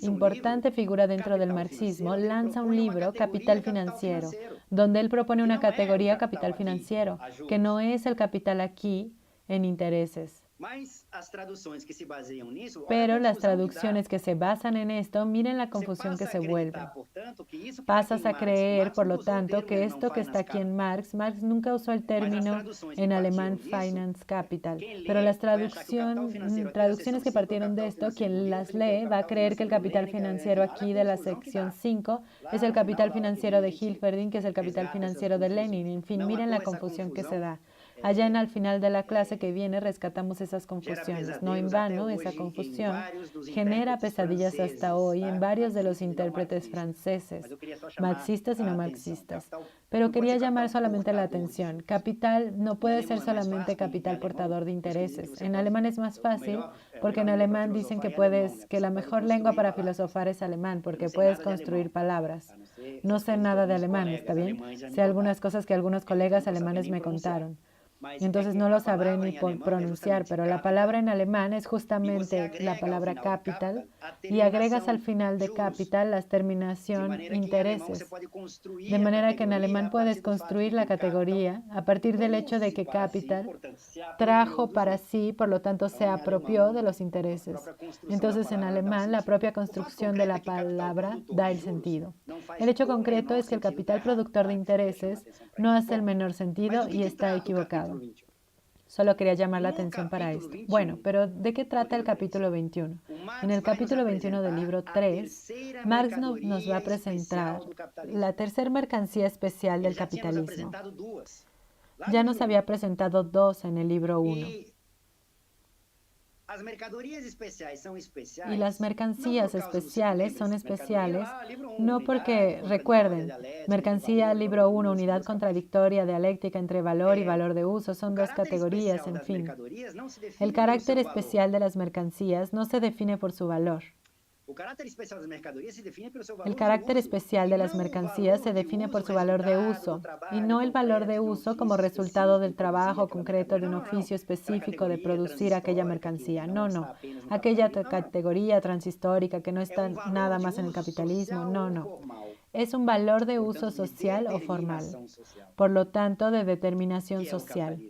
importante figura dentro del marxismo, lanza un libro, Capital Financiero, donde él propone una categoría capital financiero, que no es el capital aquí en intereses. Pero las traducciones que se basan en esto, miren la confusión que se vuelve. Pasas a creer, por lo tanto, que esto que está aquí en Marx nunca usó el término en alemán Finance Capital, pero las traducciones que partieron de esto, quien las lee va a creer que el capital financiero aquí de la sección 5 es el capital financiero de Hilferding, que es el capital financiero de Lenin. En fin, miren la confusión que se da. Allá al final de la clase que viene rescatamos esas confusiones. No en vano, esa confusión genera pesadillas hasta hoy en varios de los intérpretes franceses, marxistas y no marxistas. Pero quería llamar solamente la atención. Capital no puede ser solamente capital portador de intereses. En alemán es más fácil porque en alemán dicen que la mejor lengua para filosofar es alemán porque puedes construir palabras. No sé nada de alemán, ¿está bien? Sé algunas cosas que algunos colegas alemanes me contaron. Entonces no lo sabré ni pronunciar, pero la palabra en alemán es justamente la palabra capital y agregas al final de capital la terminación intereses. De manera que en alemán puedes construir la categoría a partir del hecho de que capital trajo para sí, por lo tanto se apropió de los intereses. Entonces en alemán la propia construcción de la palabra da el sentido. El hecho concreto es que el capital productor de intereses no hace el menor sentido y está equivocado. Solo quería llamar la atención para esto. Bueno, pero ¿de qué trata el capítulo 21? En el capítulo 21 del libro 3, Marx nos va a presentar la tercera mercancía especial del capitalismo. Ya nos había presentado dos en el libro 1. Y las mercancías especiales son especiales no porque, recuerden, mercancía, libro 1, unidad contradictoria, dialéctica entre valor y valor de uso, son dos categorías, en fin. El carácter especial de las mercancías no se define por su valor. El carácter especial de las mercancías se define por su valor de uso y no el valor de uso como resultado del trabajo concreto de un oficio específico de producir aquella mercancía. No. Aquella categoría transhistórica que no está nada más en el capitalismo. No. Es un valor de uso social o formal, por lo tanto de determinación social.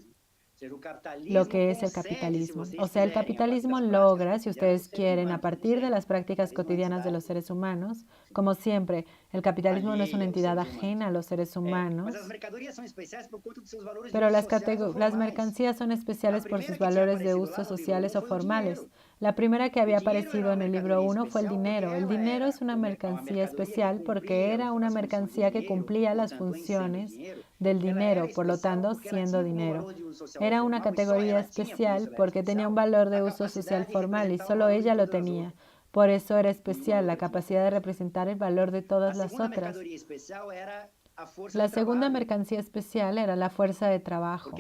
Lo que es el capitalismo. O sea, el capitalismo logra, si ustedes quieren, a partir de las prácticas cotidianas de los seres humanos, como siempre, el capitalismo no es una entidad ajena a los seres humanos, pero las mercancías son especiales por sus valores de uso sociales o formales. La primera que había aparecido en el libro 1 fue el dinero. El dinero es una mercancía especial porque era una mercancía que cumplía las funciones del dinero, por lo tanto, siendo dinero. Era una categoría especial porque tenía un valor de uso social formal y solo ella lo tenía. Por eso era especial, la capacidad de representar el valor de todas las otras. La segunda mercancía especial era la fuerza de trabajo,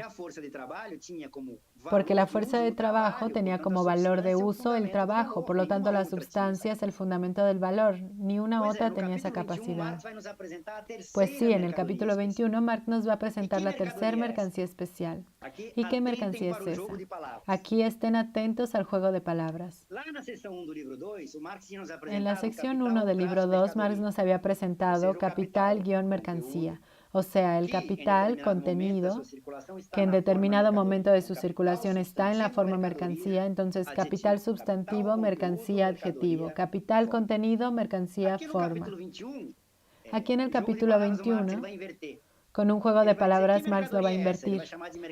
porque la fuerza de trabajo tenía como valor de uso el trabajo, por lo tanto la sustancia es el fundamento del valor, ni una otra tenía esa capacidad. Pues sí, en el capítulo 21 Marx nos va a presentar la tercera mercancía especial. ¿Y qué mercancía es esa? Aquí estén atentos al juego de palabras. En la sección 1 del libro 2, Marx nos había presentado capital-mercancía, o sea, el capital, contenido, que en determinado momento de su circulación está en la forma mercancía, entonces capital sustantivo, mercancía adjetivo, capital contenido, mercancía forma. Aquí en el capítulo 21, con un juego de palabras, Marx lo va a invertir.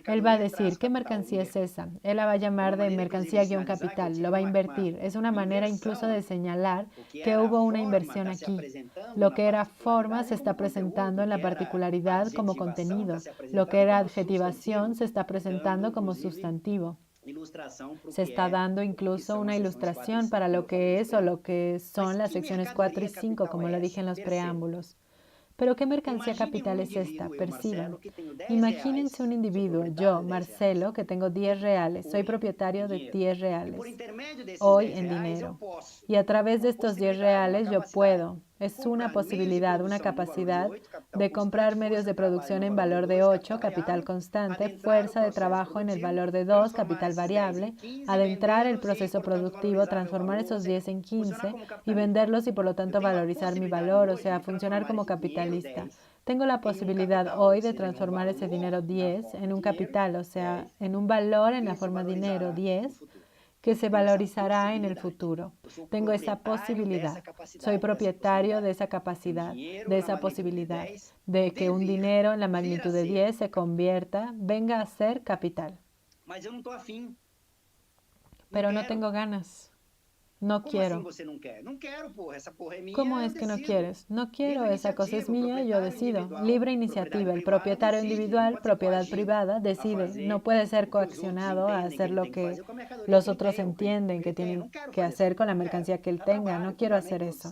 Él va a decir, ¿qué mercancía es esa? Él la va a llamar de mercancía-capital, lo va a invertir. Es una manera incluso de señalar que hubo una inversión aquí. Lo que era forma se está presentando en la particularidad como contenido. Lo que era adjetivación se está presentando como sustantivo. Se está dando incluso una ilustración para lo que es o lo que son las secciones 4 y 5, como lo dije en los preámbulos. Pero ¿qué mercancía capital es esta? Perciban. Imagínense un individuo, yo, Marcelo, que tengo 10 reales, soy propietario de 10 reales, hoy en dinero. Y a través de estos 10 reales yo puedo, es una posibilidad, una capacidad de comprar medios de producción en valor de 8, capital constante, fuerza de trabajo en el valor de 2, capital variable, adentrar el proceso productivo, transformar esos 10 en 15 y venderlos y por lo tanto valorizar mi valor, o sea, funcionar como capitalista. Tengo la posibilidad hoy de transformar ese dinero 10 en un capital, o sea, en un valor en la forma dinero 10 que se valorizará en el futuro. Tengo esa posibilidad. Soy propietario de esa capacidad, de esa posibilidad, de que un dinero en la magnitud de 10 se convierta, venga a ser capital. Pero no tengo ganas. No quiero. ¿Cómo es que no quieres? No quiero, esa cosa es mía y yo decido. Libre iniciativa. El propietario individual, propiedad privada, decide. No puede ser coaccionado a hacer lo que los otros entienden que tienen que hacer con la mercancía que él tenga. No quiero hacer eso.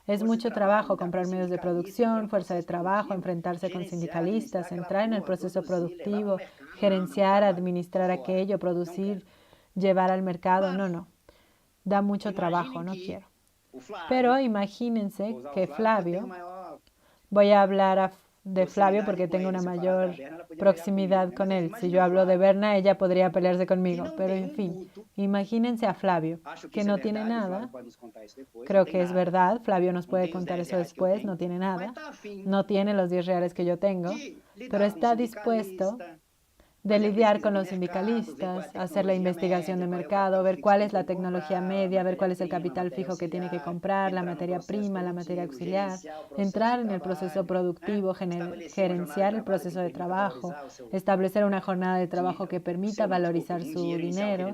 Es mucho trabajo comprar medios de producción, fuerza de trabajo, enfrentarse con sindicalistas, entrar en el proceso productivo, gerenciar, administrar aquello, producir, llevar al mercado. No, no. Da mucho trabajo, no quiero. Pero imagínense que Flavio, voy a hablar de Flavio porque tengo una mayor proximidad con él. Si yo hablo de Berna, ella podría pelearse conmigo. Pero en fin, imagínense a Flavio, que no tiene nada. Creo que es verdad, Flavio nos puede contar eso después, no tiene nada. No tiene los 10 reales que yo tengo, pero está dispuesto de lidiar con los sindicalistas, hacer la investigación de mercado, ver cuál es la tecnología media, ver cuál es el capital fijo que tiene que comprar, la materia prima, la materia auxiliar, entrar en el proceso productivo, gerenciar el proceso de trabajo, establecer una jornada de trabajo que permita valorizar su dinero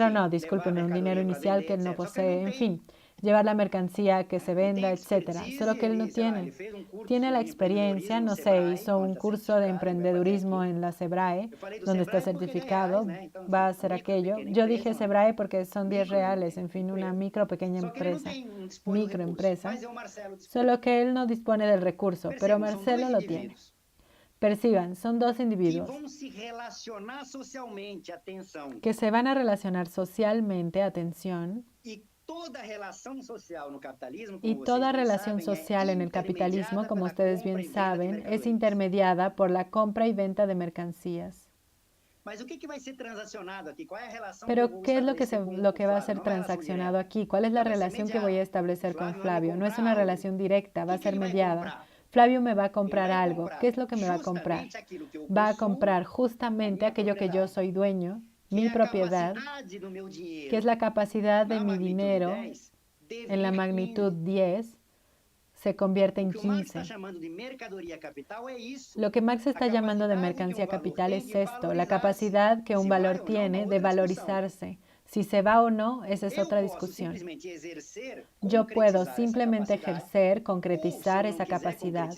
no, discúlpenme, un dinero inicial que él no posee, en fin, llevar la mercancía que se venda, etcétera. Solo que él no tiene. Tiene la experiencia, no sé, hizo un curso de emprendedurismo en la Sebrae, donde está certificado, va a hacer aquello. Yo dije Sebrae porque son 10 reales, en fin, una pequeña empresa, microempresa. Solo que él no dispone del recurso, pero Marcelo lo tiene. Perciban, son dos individuos que se van a relacionar socialmente, atención, y toda relación social en el capitalismo, como ustedes bien saben, es intermediada por la compra y venta de mercancías. Pero ¿qué es lo que va a ser transaccionado aquí? ¿Cuál es la relación que voy a establecer con Flavio? No es una relación directa, va a ser mediada. Flavio me va a comprar algo. ¿Qué es lo que me va a comprar? Va a comprar justamente aquello que yo soy dueño, mi propiedad, que es la capacidad de mi dinero en la magnitud 10, se convierte en 15. Lo que Marx está llamando de mercancía capital es esto, la capacidad que un valor tiene de valorizarse. Si se va o no, esa es otra discusión. Yo puedo simplemente ejercer, concretizar esa capacidad.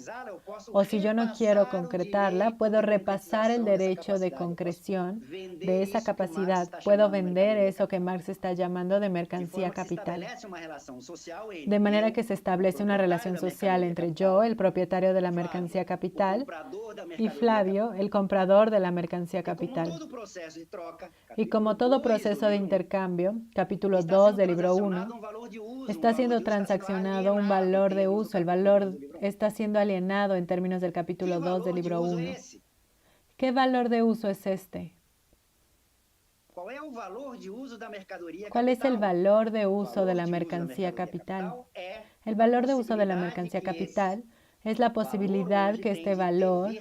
O si yo no quiero concretarla, puedo repasar el derecho de concreción de esa capacidad. Puedo vender eso que Marx está llamando de mercancía capital. De manera que se establece una relación social entre yo, el propietario de la mercancía capital, y Flavio, el comprador de la mercancía capital. Y como todo proceso de intercambio, capítulo 2 del libro 1, está siendo transaccionado un valor de uso, el valor está siendo alienado en términos del capítulo 2 del libro 1. ¿Qué valor de uso es este? ¿Cuál es el valor de uso de la mercancía capital? El valor de uso de la mercancía capital es la posibilidad que este valor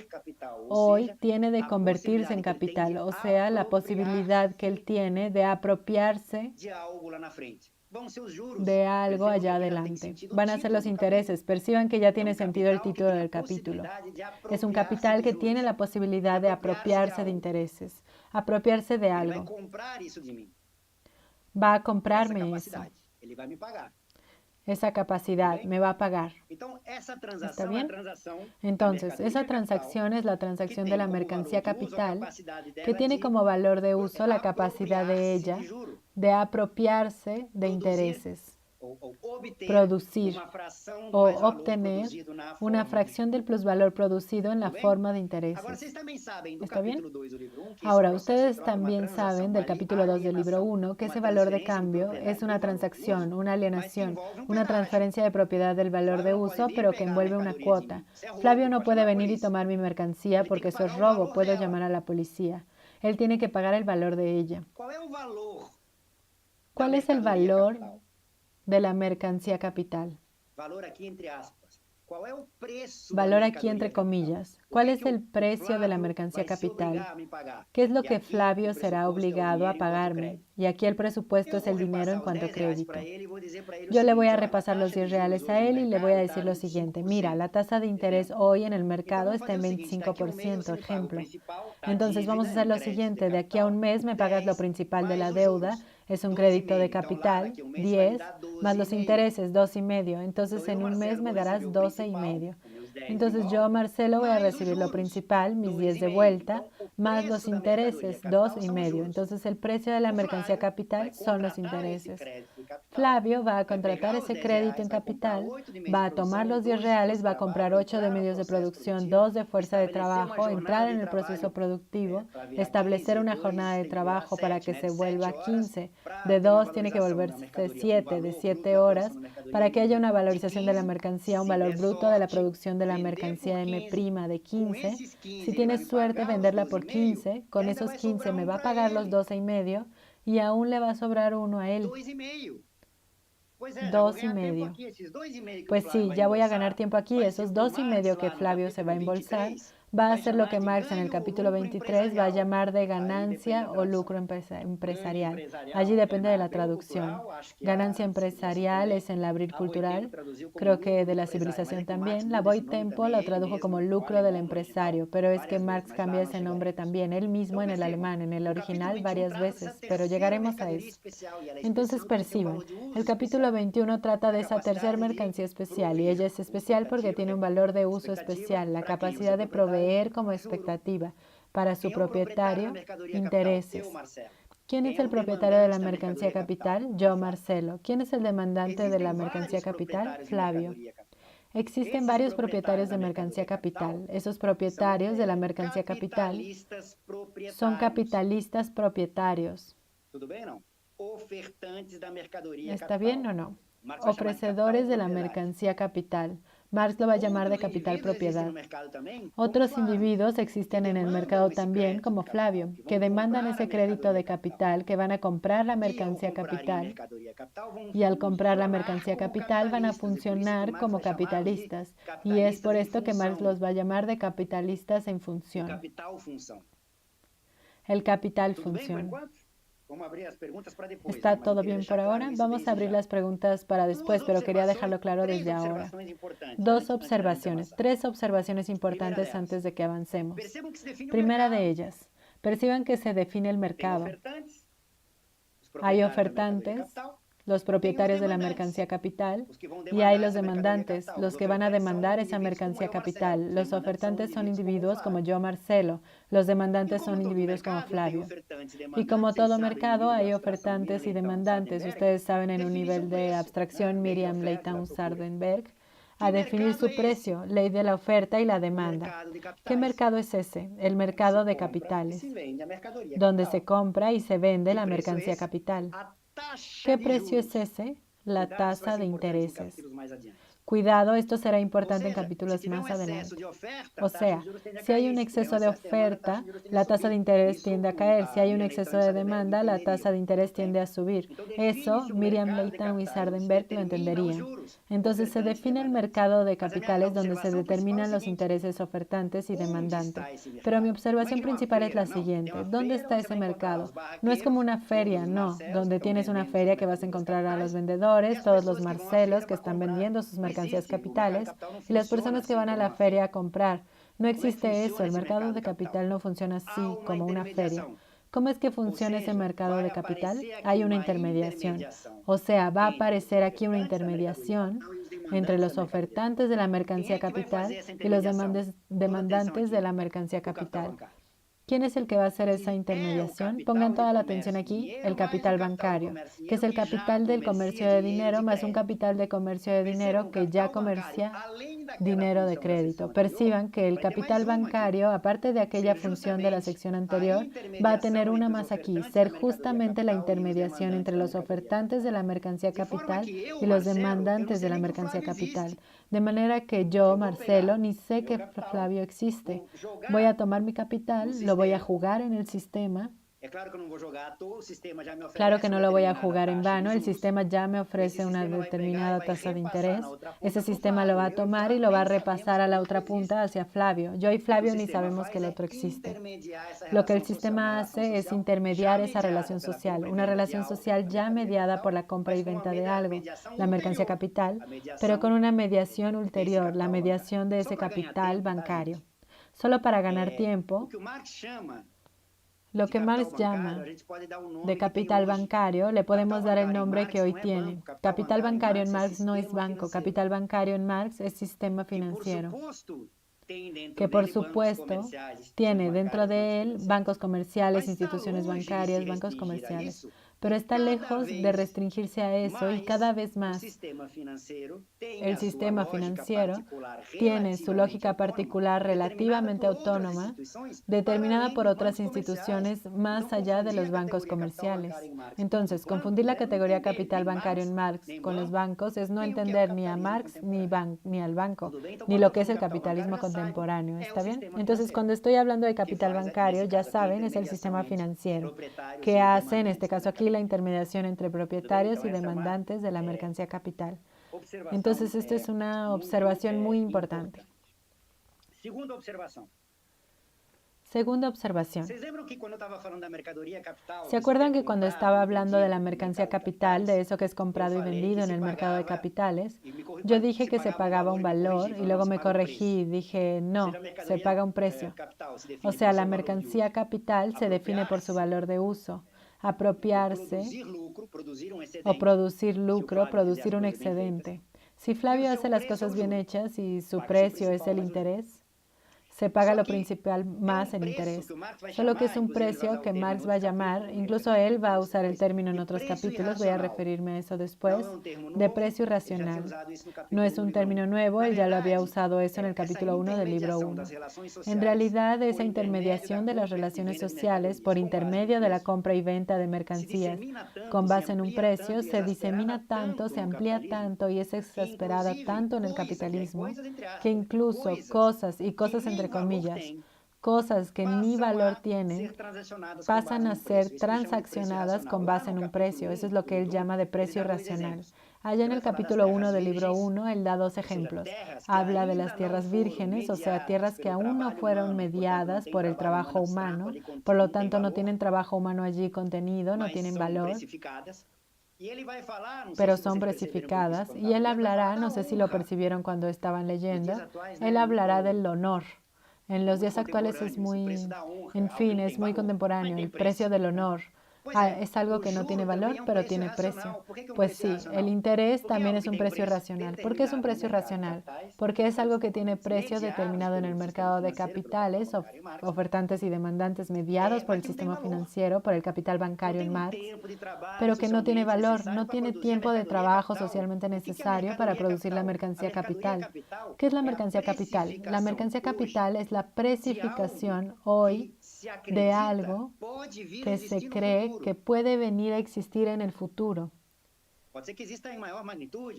hoy tiene de convertirse en capital, o sea, la posibilidad que él tiene de apropiarse de algo allá adelante. Van a ser los intereses. Perciban que ya tiene sentido el título del capítulo. Es un capital que tiene la posibilidad de apropiarse de intereses, apropiarse de algo. Va a comprarme eso. esa capacidad, me va a pagar. ¿Está bien? Entonces, esa transacción es la transacción de la mercancía capital que tiene como valor de uso la capacidad de ella de apropiarse de intereses, producir o obtener una fracción del plusvalor producido en la forma de intereses. ¿Está bien? Ahora, ustedes también saben del capítulo 2 del libro 1 que ese valor de cambio es una transacción, una alienación, una transferencia de propiedad del valor de uso, pero que envuelve una cuota. Flavio no puede venir y tomar mi mercancía porque eso es robo, puedo llamar a la policía. Él tiene que pagar el valor de ella. ¿Cuál es el valor de la mercancía capital? Valor aquí entre comillas. ¿Cuál es el precio de la mercancía capital? ¿Qué es lo que Flavio será obligado a pagarme? Y aquí el presupuesto es el dinero en cuanto a crédito. Yo le voy a repasar los 10 reales a él y le voy a decir lo siguiente. Mira, la tasa de interés hoy en el mercado está en 25%, ejemplo. Entonces vamos a hacer lo siguiente. De aquí a un mes me pagas lo principal de la deuda. Es un crédito de capital, 10, más los intereses, 2,5. Entonces en un mes me darás 12,5. Entonces yo, Marcelo, voy a recibir lo principal, mis 10 de vuelta, más los intereses, 2,5. Entonces el precio de la mercancía capital son los intereses. Flavio va a contratar ese crédito en capital, va a tomar los 10 reales, va a comprar 8 de medios de producción, 2 de fuerza de trabajo, entrar en el proceso productivo, establecer una jornada de trabajo para que se vuelva 15. De 2 tiene que volverse 7, de 7 horas, para que haya una valorización de la mercancía, un valor bruto de la producción de la mercancía M' de 15. Si tienes suerte, venderla por 15. Con esos 15 me va a pagar los 12,5 y aún le va a sobrar uno a él. 2,5. Pues sí, ya voy a ganar tiempo aquí. Esos 2,5 que Flavio se va a embolsar va a ser lo que Marx en el capítulo 23 va a llamar de ganancia o lucro empresarial. Allí depende de la traducción. Ganancia empresarial es en la Abril Cultural, creo que de la Civilización también. La Boy Tempo lo tradujo como lucro del empresario, pero es que Marx cambia ese nombre también, él mismo en el alemán, en el original varias veces, pero llegaremos a eso. Entonces perciban, el capítulo 21 trata de esa tercera mercancía especial y ella es especial porque tiene un valor de uso especial, la capacidad de proveer como expectativa para su propietario intereses. ¿Quién es el propietario de la mercancía capital? Yo, Marcelo. ¿Quién es el demandante de la mercancía capital? Flavio. Existen varios propietarios de mercancía capital. Esos propietarios de la mercancía capital son capitalistas propietarios. ¿Está bien o no? Ofrecedores de la mercancía capital. Marx lo va a llamar de capital propiedad. Otros individuos existen en el mercado también, como Flavio, que demandan ese crédito de capital, que van a comprar la mercancía capital. Y al comprar la mercancía capital van a funcionar como capitalistas. Y es por esto que Marx los va a llamar de capitalistas en función. El capital función. ¿Está todo bien por ahora? Vamos a abrir las preguntas para después, pero quería dejarlo claro desde ahora. 2 observaciones, 3 observaciones importantes antes de que avancemos. Primera de ellas, perciban que se define el mercado. Hay ofertantes, los propietarios de la mercancía capital, y hay los demandantes, los que van a demandar esa mercancía capital. Los ofertantes son individuos como yo, Marcelo. Los demandantes son individuos como Flavio. Y como todo mercado, hay ofertantes y demandantes. Ustedes saben en un nivel de abstracción, Miriam Leighton Sardenberg, a definir su precio, ley de la oferta y la demanda. ¿Qué mercado es ese? El mercado de capitales, donde se compra y se vende la mercancía capital. ¿Qué precio es ese? La tasa de intereses. Cuidado, esto será importante en capítulos más adelante. O sea, si hay un exceso de oferta, la tasa de interés tiende a caer. Si hay un exceso de demanda, la tasa de interés tiende a subir. Eso Miriam Leighton y Sardenberg lo entenderían. Entonces se define el mercado de capitales donde se determinan los intereses ofertantes y demandantes. Pero mi observación principal es la siguiente. ¿Dónde está ese mercado? No es como una feria, no. Donde tienes una feria que vas a encontrar a los vendedores, todos los Marcelos que están vendiendo sus mercancías capitales y las personas que van a la feria a comprar. No existe eso, el mercado de capital no funciona así como una feria. ¿Cómo es que funciona ese mercado de capital? Hay una intermediación. O sea, va a aparecer aquí una intermediación entre los ofertantes de la mercancía capital y los demandantes de la mercancía capital. ¿Quién es el que va a hacer esa intermediación? Pongan toda la atención aquí, el capital bancario, que es el capital del comercio de dinero más un capital de comercio de dinero que ya comercia dinero de crédito. Perciban que el capital bancario, aparte de aquella función de la sección anterior, va a tener una más aquí, ser justamente la intermediación entre los ofertantes de la mercancía capital y los demandantes de la mercancía capital. De manera que yo, Marcelo, ni sé que Flavio existe. Voy a tomar mi capital, lo voy a jugar en el sistema. Claro que no lo voy a jugar en vano, el sistema ya me ofrece una determinada tasa de interés. Ese sistema lo va a tomar y lo va a repasar a la otra punta hacia Flavio. Yo y Flavio ni sabemos que el otro existe. Lo que el sistema hace es intermediar esa relación social, una relación social ya mediada por la compra y venta de algo, la mercancía capital, pero con una mediación ulterior, la mediación de ese capital bancario. Solo para ganar tiempo, lo que Marx llama de capital bancario, le podemos dar el nombre que hoy tiene. Capital bancario en Marx no es banco, capital bancario en Marx es sistema financiero, que por supuesto tiene dentro de él bancos comerciales, instituciones bancarias, bancos comerciales. Pero está lejos de restringirse a eso y cada vez más el sistema financiero tiene su lógica particular relativamente autónoma, determinada por otras instituciones más allá de los bancos comerciales. Entonces, confundir la categoría capital bancario en Marx con los bancos es no entender ni a Marx ni al banco, ni lo que es el capitalismo contemporáneo. ¿Está bien? Entonces, cuando estoy hablando de capital bancario, ya saben, es el sistema financiero que hace, en este caso aquí, la intermediación entre propietarios y demandantes de la mercancía capital. Entonces, esta es una observación muy importante. Segunda observación. ¿Se acuerdan que cuando estaba hablando de la mercancía capital, de eso que es comprado y vendido en el mercado de capitales, yo dije que se pagaba un valor y luego me corregí y dije, no, se paga un precio? O sea, la mercancía capital se define por su valor de uso. Apropiarse o producir lucro, producir un excedente. Si Flavio hace las cosas bien hechas y su precio es el interés, se paga lo principal más el interés. Solo que es un precio que Marx va a llamar, incluso él va a usar el término en otros capítulos, voy a referirme a eso después, de precio irracional. No es un término nuevo, él ya lo había usado eso en el capítulo 1 del libro 1. En realidad, esa intermediación de las relaciones sociales por intermedio de la compra y venta de mercancías con base en un precio se disemina tanto, se amplía tanto y es exasperada tanto en el capitalismo que incluso cosas y cosas entre comillas, cosas que ni valor tienen, pasan a ser transaccionadas con base en un precio. Eso es lo que él llama de precio irracional. Allá en el capítulo 1 del libro 1, él da dos ejemplos. Habla de las tierras vírgenes, o sea, tierras que aún no fueron mediadas por el trabajo humano, por lo tanto no tienen trabajo humano allí contenido, no tienen valor, pero son precificadas. Y él hablará, no sé si lo percibieron cuando estaban leyendo, él hablará del honor. En los días actuales es muy, en fin, es muy contemporáneo, el precio del honor. Es algo que no tiene valor, pero tiene precio. Pues sí, el interés también es un precio irracional. ¿Por qué es un precio irracional? Porque es algo que tiene precio determinado en el mercado de capitales, ofertantes y demandantes mediados por el sistema financiero, por el capital bancario en Marx, pero que no tiene valor, no tiene tiempo de trabajo socialmente necesario para producir la mercancía capital. ¿Qué es la mercancía capital? La mercancía capital es la precificación hoy de algo que se cree que puede venir a existir en el futuro. Puede ser que exista en mayor magnitud,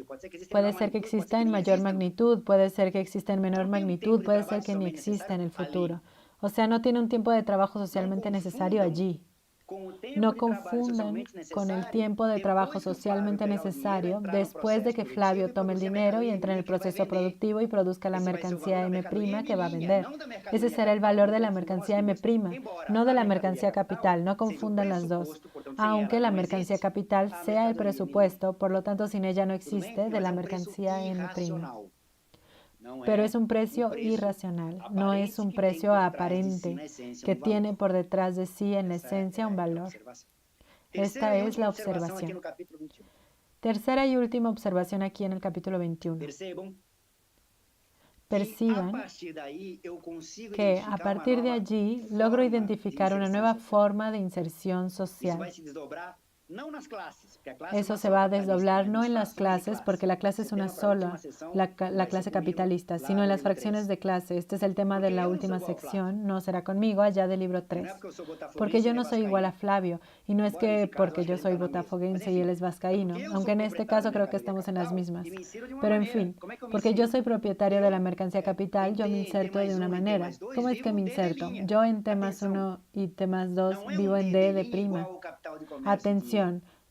puede ser que exista en menor magnitud, puede ser que ni exista en el futuro. O sea, no tiene un tiempo de trabajo socialmente necesario allí. No confundan con el tiempo de trabajo socialmente necesario después de que Flavio tome el dinero y entre en el proceso productivo y produzca la mercancía M' que va a vender. Ese será el valor de la mercancía M', no de la mercancía capital. No confundan las dos. Aunque la mercancía capital sea el presupuesto, por lo tanto sin ella no existe, de la mercancía M'. pero es un precio irracional, no es un precio aparente que tiene por detrás de sí en la esencia un valor. Esta es la observación. Tercera y última observación aquí en el capítulo 21. Perciban que a partir de allí logro identificar una nueva forma de inserción social. Eso se va a desdoblar no en las clases, porque la clase es una sola, la clase capitalista, sino en las fracciones de clase. Este es el tema de la última sección, no será conmigo, allá del libro 3. Porque yo no soy igual a Flavio, y no es que porque yo soy botafoguense y él es vascaíno, aunque en este caso creo que estamos en las mismas. Pero en fin, porque yo soy propietario de la mercancía capital, yo me inserto de una manera. ¿Cómo es que me inserto? Yo en temas 1 y temas 2 vivo en D de prima. Atención,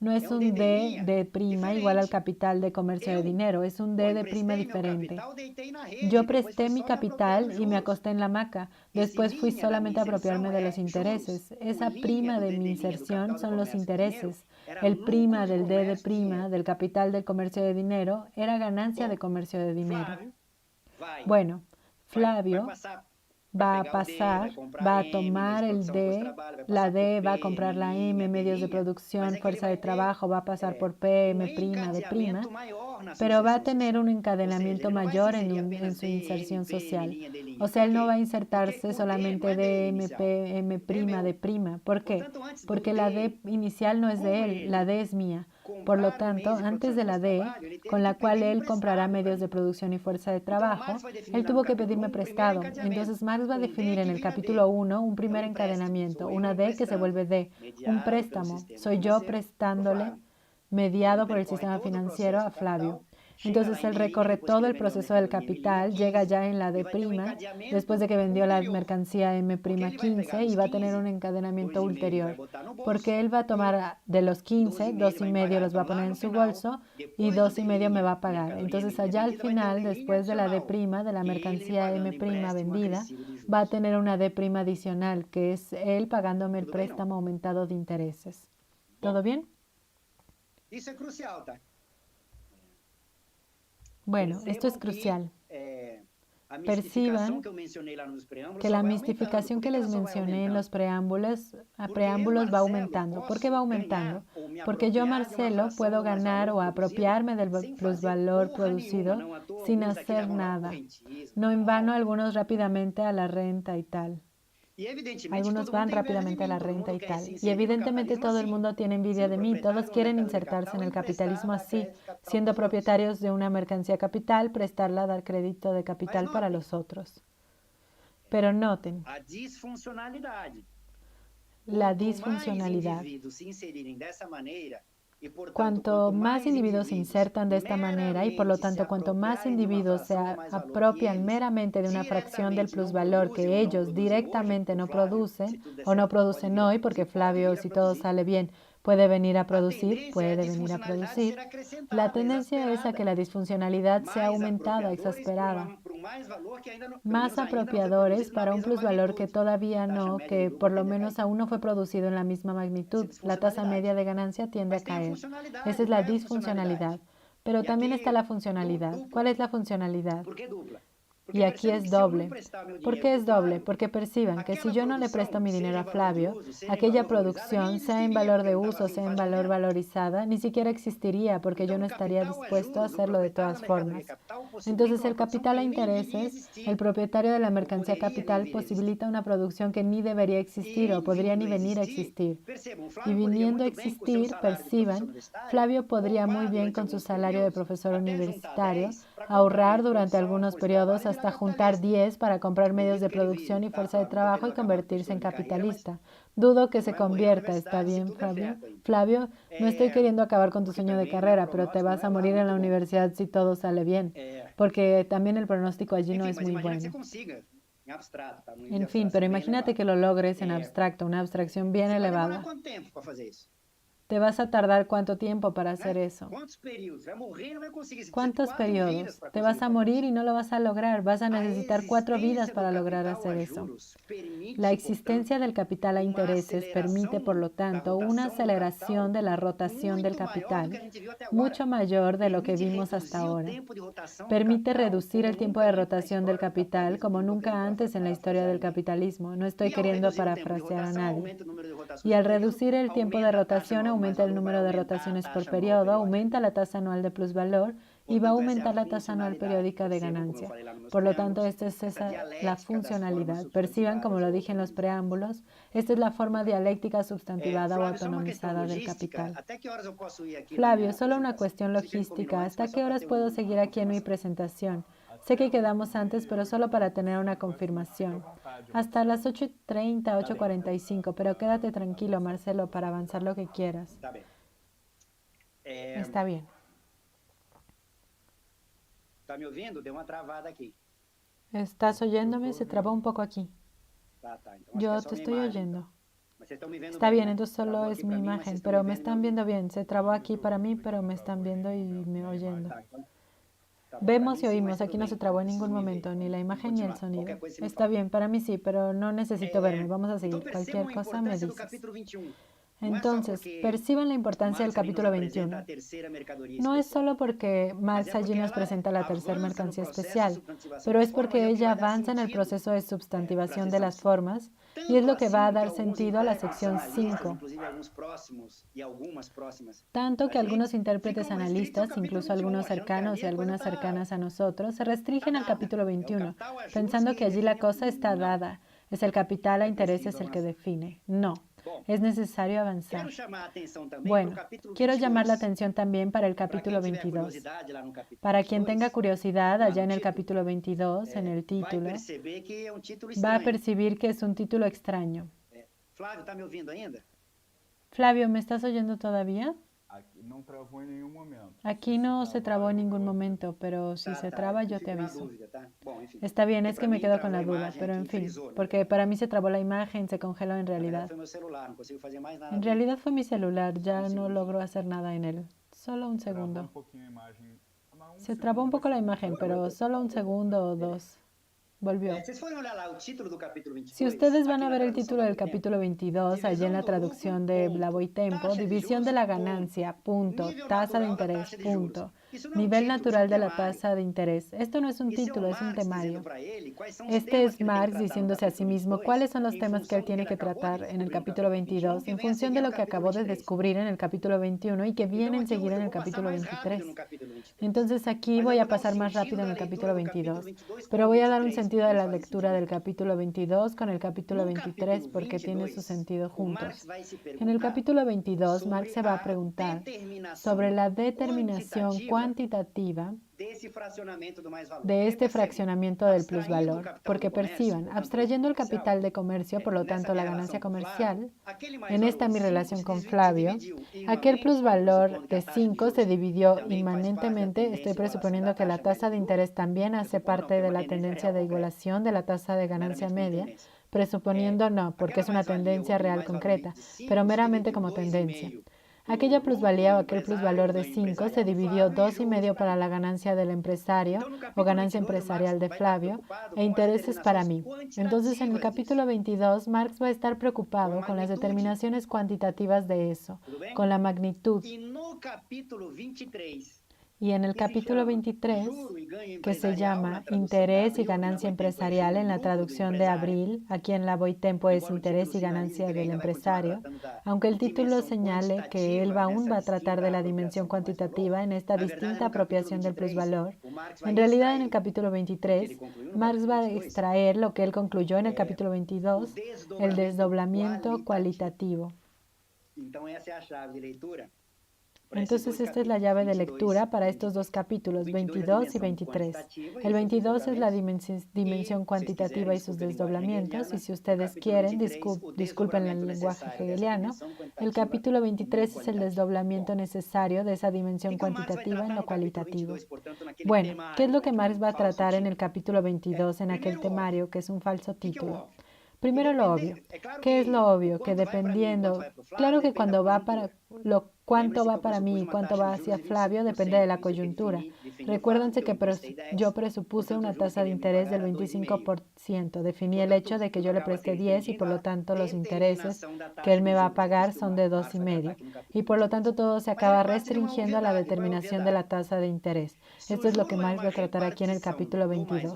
no es un D de prima igual al capital de comercio de dinero, es un D de prima diferente. Yo presté mi capital y me acosté en la hamaca. Después fui solamente a apropiarme de los intereses. Esa prima de mi inserción son los intereses. El prima del D de prima del capital del comercio de dinero era ganancia de comercio de dinero. Bueno, Flavio va a pasar, va a tomar el D, la D va a comprar la M, medios de producción, fuerza de trabajo, va a pasar por P, M' de prima, pero va a tener un encadenamiento mayor en su inserción social. O sea, él no va a insertarse solamente de M, P, M' de prima. ¿Por qué? Porque la D inicial no es de él, la D es mía. Por lo tanto, antes de la D, con la cual él comprará medios de producción y fuerza de trabajo, él tuvo que pedirme prestado. Entonces Marx va a definir en el capítulo 1 un primer encadenamiento, una D que se vuelve D, un préstamo. Soy yo prestándole, mediado por el sistema financiero, a Flavio. Entonces él recorre todo el proceso del capital, llega ya en la D', después de que vendió la mercancía M'15 y va a tener un encadenamiento ulterior, porque él va a tomar de los 15, 2,5 los va a poner en su bolso y 2,5 me va a pagar. Entonces allá al final, después de la D', de la mercancía M' vendida, va a tener una D' adicional, que es él pagándome el préstamo aumentado de intereses. ¿Todo bien? Bueno, esto es crucial. Perciban que la mistificación que les mencioné en los preámbulos va aumentando. ¿Por qué va aumentando? Porque yo, Marcelo, puedo ganar o apropiarme del plusvalor producido sin hacer nada. No en vano algunos rápidamente a la renta y tal. Algunos van rápidamente a la renta y tal. Y evidentemente todo el mundo tiene envidia de mí. Todos quieren insertarse en el capitalismo así, siendo propietarios de una mercancía capital, prestarla, dar crédito de capital para los otros. Pero noten la disfuncionalidad. Cuanto más individuos se insertan de esta manera y por lo tanto cuanto más individuos se apropian meramente de una fracción del plusvalor que ellos directamente no producen o no producen hoy, porque Flavio, si todo sale bien, puede venir a producir, la tendencia es a que la disfuncionalidad sea aumentada, exasperada. Más apropiadores para un plusvalor que todavía no, que por lo menos aún no fue producido en la misma magnitud. La tasa media de ganancia tiende a caer. Esa es la disfuncionalidad. Pero también está la funcionalidad. ¿Cuál es la funcionalidad? Y aquí es doble. ¿Por qué es doble? Porque perciban que si yo no le presto mi dinero a Flavio, aquella producción, sea en valor de uso, sea en valor valorizada, ni siquiera existiría porque yo no estaría dispuesto a hacerlo de todas formas. Entonces el capital a intereses, el propietario de la mercancía capital, posibilita una producción que ni debería existir o podría ni venir a existir. Y viniendo a existir, perciban, Flavio podría muy bien con su salario de profesor universitario ahorrar durante algunos periodos hasta juntar 10 para comprar medios de producción y fuerza de trabajo y convertirse en capitalista. Dudo que se convierta, ¿está bien, Flavio? Flavio, no estoy queriendo acabar con tu sueño de carrera, pero te vas a morir en la universidad si todo sale bien, porque también el pronóstico allí no es muy bueno. En fin, pero imagínate que lo logres en abstracto, una abstracción bien elevada. ¿Te vas a tardar cuánto tiempo para hacer eso? ¿Cuántos periodos? Te vas a morir y no lo vas a lograr. Vas a necesitar 4 vidas para lograr hacer eso. La existencia del capital a intereses permite, por lo tanto, una aceleración de la rotación del capital mucho mayor de lo que vimos hasta ahora. Permite reducir el tiempo de rotación del capital como nunca antes en la historia del capitalismo. No estoy queriendo parafrasear a nadie. Y al reducir el tiempo de rotación, aumenta el número de rotaciones por periodo, aumenta la tasa anual de plusvalor y va a aumentar la tasa anual periódica de ganancia. Por lo tanto, esta es la funcionalidad. Perciban, como lo dije en los preámbulos, esta es la forma dialéctica sustantivada o autonomizada del capital. Flavio, solo una cuestión logística. ¿Hasta qué horas puedo seguir aquí en mi presentación? Sé que quedamos antes, pero solo para tener una confirmación. Hasta las 8:30, 8:45, pero quédate tranquilo, Marcelo, para avanzar lo que quieras. Está bien. ¿Estás oyéndome? Se trabó un poco aquí. Yo te estoy oyendo. Está bien, entonces solo es mi imagen, pero me están viendo bien. Se trabó aquí para mí, pero me están viendo y me oyendo. Vemos y oímos. Aquí no se trabó en ningún momento, ni la imagen ni el sonido. Está bien, para mí sí, pero no necesito verme. Vamos a seguir. Cualquier cosa me dices. Entonces, perciban la importancia del capítulo 21. No es solo porque Marx allí nos presenta la tercera mercancía especial, pero es porque ella avanza en el proceso de substantivación de las formas y es lo que va a dar sentido a la sección 5. Tanto que algunos intérpretes analistas, incluso algunos cercanos y algunas cercanas a nosotros, se restringen al capítulo 21, pensando que allí la cosa está dada. Es el capital a intereses el que define. No. Es necesario avanzar. Bueno, quiero llamar la atención también para el capítulo 22. Para quien tenga curiosidad, allá en el capítulo 22, en el título, va a percibir que es un título extraño. Flavio, ¿me estás oyendo todavía? Aquí no se trabó en ningún momento, pero si se traba yo te aviso. Está bien, es que me quedo con la duda, pero en fin, porque para mí se trabó la imagen, se congeló en realidad. En realidad fue mi celular, ya no logro hacer nada en él. Solo un segundo. Se trabó un poco la imagen, pero solo un segundo o dos. Volvió. Si ustedes van a ver el título del capítulo 22, allí en la traducción de La Boitempo, división de la ganancia, punto, tasa de interés, punto, nivel natural de la tasa de interés. Esto no es un título, es un temario. Este es Marx diciéndose a sí mismo cuáles son los temas que él tiene que tratar en el capítulo 22 en función de lo que acabó de descubrir en el capítulo 21 y que viene enseguida en el capítulo 23. Entonces aquí voy a pasar más rápido en el capítulo 22, pero voy a dar un sentido de la lectura del capítulo 22 con el capítulo 23 porque tiene su sentido juntos. En el capítulo 22, Marx se va a preguntar sobre la determinación cuantitativa de este fraccionamiento del plusvalor, porque perciban, abstrayendo el capital de comercio, por lo tanto la ganancia comercial, en esta mi relación con Flavio, aquel plusvalor de 5 se dividió inmanentemente, estoy presuponiendo que la tasa de interés también hace parte de la tendencia de igualación de la tasa de ganancia media, presuponiendo no, porque es una tendencia real concreta, pero meramente como tendencia. Aquella plusvalía o aquel plusvalor de 5 se dividió 2,5 para la ganancia del empresario o ganancia empresarial de Flavio e intereses para mí. Entonces, en el capítulo 22, Marx va a estar preocupado con las determinaciones cuantitativas de eso, con la magnitud. Y en el capítulo 23, que se llama Interés y ganancia empresarial en la traducción de Abril, aquí en la Boitempo es Interés y ganancia del empresario, aunque el título señale que él aún va a tratar de la dimensión cuantitativa en esta distinta apropiación del plusvalor, en realidad en el capítulo 23, Marx va a extraer lo que él concluyó en el capítulo 22, el desdoblamiento cualitativo. Entonces esta es la llave de lectura para estos dos capítulos, 22 y 23. El 22 es la dimensión cuantitativa y sus desdoblamientos, y si ustedes quieren, disculpen el lenguaje hegeliano, el capítulo 23 es el desdoblamiento necesario de esa dimensión cuantitativa en lo cualitativo. Bueno, ¿qué es lo que Marx va a tratar en el capítulo 22 en aquel temario que es un falso título? Primero lo obvio. ¿Qué es lo obvio? Que dependiendo, claro que cuando va para cuánto va para mí y cuánto va hacia Flavio depende de la coyuntura. Recuérdense que yo presupuse una tasa de interés del 25%. Definí el hecho de que yo le presté 10 y por lo tanto los intereses que él me va a pagar son de 2,5. Y por lo tanto todo se acaba restringiendo a la determinación de la tasa de interés. Esto es lo que Marx va a tratar aquí en el capítulo 22.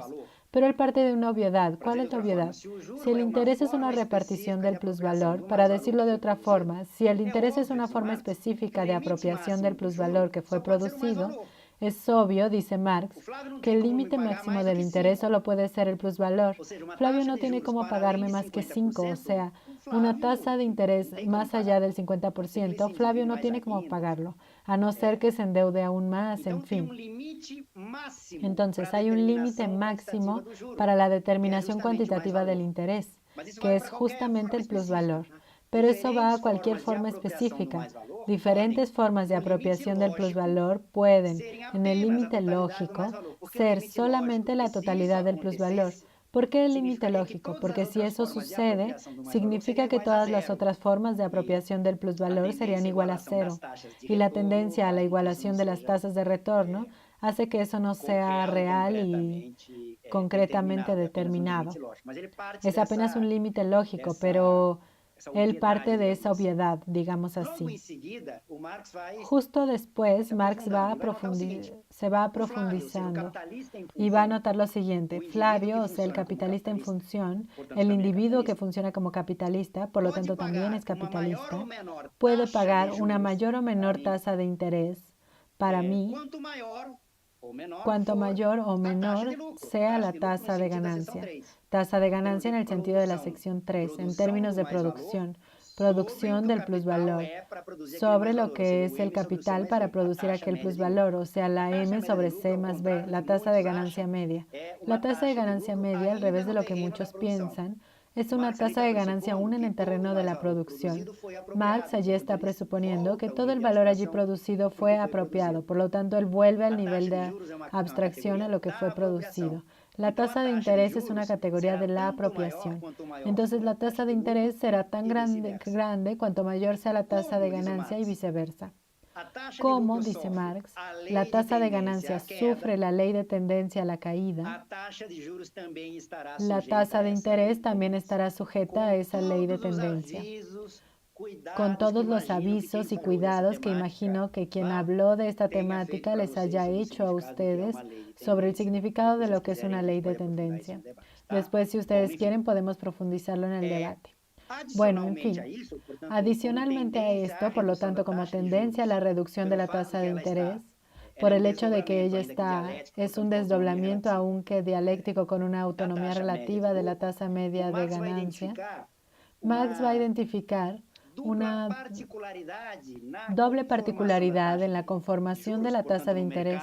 Pero él parte de una obviedad. ¿Cuál es la obviedad? Si el interés es una repartición del plusvalor, para decirlo de otra forma, si el interés es una forma específica de apropiación del plusvalor que fue producido, es obvio, dice Marx, que el límite máximo del interés solo puede ser el plusvalor. Flavio no tiene cómo pagarme más que 5, o sea, una tasa de interés más allá del 50%, Flavio no tiene cómo pagarlo, a no ser que se endeude aún más, en fin. Entonces, hay un límite máximo para la determinación cuantitativa del interés, que es justamente el plusvalor. Pero eso va a cualquier forma específica. Diferentes formas de apropiación del plusvalor pueden, en el límite lógico, ser solamente la totalidad del plusvalor. ¿Por qué el límite lógico? Porque si eso sucede, significa que todas las otras formas de apropiación del plusvalor serían igual a cero. Y la tendencia a la igualación de las tasas de retorno hace que eso no sea real y concretamente determinado. Es apenas un límite lógico, pero él parte de esa obviedad, digamos así. Justo después, Marx se va profundizando y va a notar lo siguiente. Flavio, o sea, el capitalista en función, el individuo que funciona como capitalista, por lo tanto también es capitalista, puede pagar una mayor o menor tasa de interés para mí, cuanto mayor o menor sea la tasa de ganancia. Tasa de ganancia en el sentido de la sección 3, en términos de producción del plusvalor, sobre lo que es el capital para producir aquel plusvalor, o sea, la M sobre C más B, la tasa de ganancia media. La tasa de ganancia media, al revés de lo que muchos piensan, es una tasa de ganancia aún en el terreno de la producción. Marx allí está presuponiendo que todo el valor allí producido fue apropiado, por lo tanto él vuelve al nivel de abstracción a lo que fue producido. La tasa de interés es una categoría de la apropiación. Entonces la tasa de interés será tan grande cuanto mayor sea la tasa de ganancia y viceversa. Como, dice Marx, la tasa de ganancia sufre la ley de tendencia a la caída, la tasa de interés también estará sujeta a esa ley de tendencia. Con todos los avisos y cuidados que imagino que quien habló de esta temática les haya hecho a ustedes sobre el significado de lo que es una ley de tendencia. Después, si ustedes quieren, podemos profundizarlo en el debate. Bueno, en fin, adicionalmente a esto, por lo tanto, como tendencia a la reducción de la tasa de interés, por el hecho de que ella es un desdoblamiento aunque dialéctico con una autonomía relativa de la tasa media de ganancia, Marx va a identificar una doble particularidad en la conformación de la tasa de interés,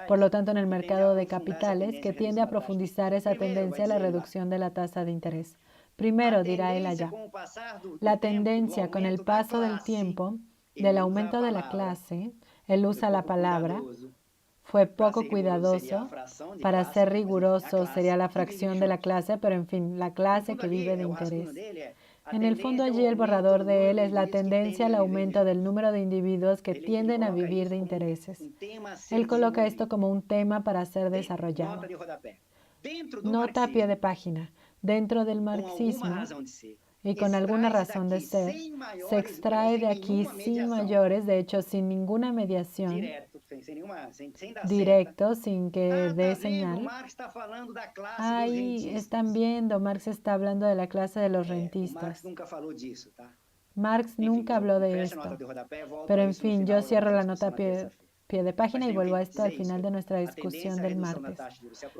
por lo tanto en el mercado de capitales, que tiende a profundizar esa tendencia a la reducción de la tasa de interés. Primero, dirá él allá, la tendencia con el paso del tiempo, del aumento de la clase, él usa la palabra, fue poco cuidadoso, para ser riguroso sería la fracción de la clase, pero en fin, la clase que vive de interés. En el fondo allí el borrador de él es la tendencia al aumento del número de individuos que tienden a vivir de intereses. Él coloca esto como un tema para ser desarrollado. Nota a pie de página. Dentro del marxismo, y con alguna razón de ser, se extrae de aquí sin mayores, de hecho sin ninguna mediación, directo, sin que dé señal. Ahí están viendo, Marx está hablando de la clase de los rentistas. Marx nunca habló de esto. Pero en fin, yo cierro la nota a pie de página y vuelvo a esto al final de nuestra discusión del martes.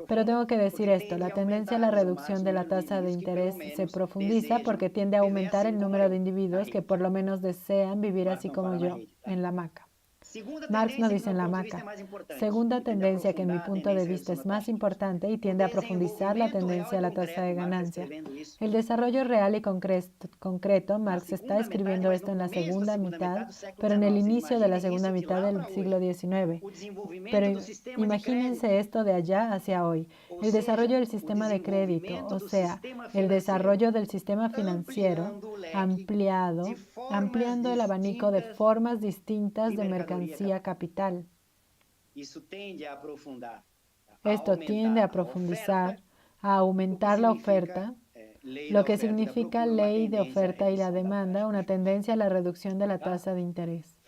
Pero tengo que decir esto, la tendencia a la reducción de la tasa de interés se profundiza porque tiende a aumentar el número de individuos que por lo menos desean vivir así como yo, en la hamaca. Marx no dice en la maca. Segunda tendencia que en mi punto de vista es más importante y tiende a profundizar la tendencia a la tasa de ganancia. El desarrollo real y concreto, Marx está escribiendo esto en la segunda mitad, pero en el inicio de la segunda mitad del siglo XIX. Pero imagínense esto de allá hacia hoy. El desarrollo del sistema de crédito, o sea, el desarrollo del sistema financiero ampliando el abanico de formas distintas de mercancía capital. Esto tiende a profundizar, a aumentar la oferta, lo que significa ley de oferta y la demanda, una tendencia a la reducción de la tasa de interés.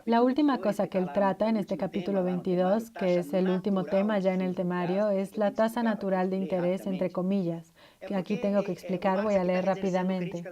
La última cosa que él trata en este capítulo 22, que es el último tema ya en el temario, es la tasa natural de interés, entre comillas, que aquí tengo que explicar, voy a leer rápidamente.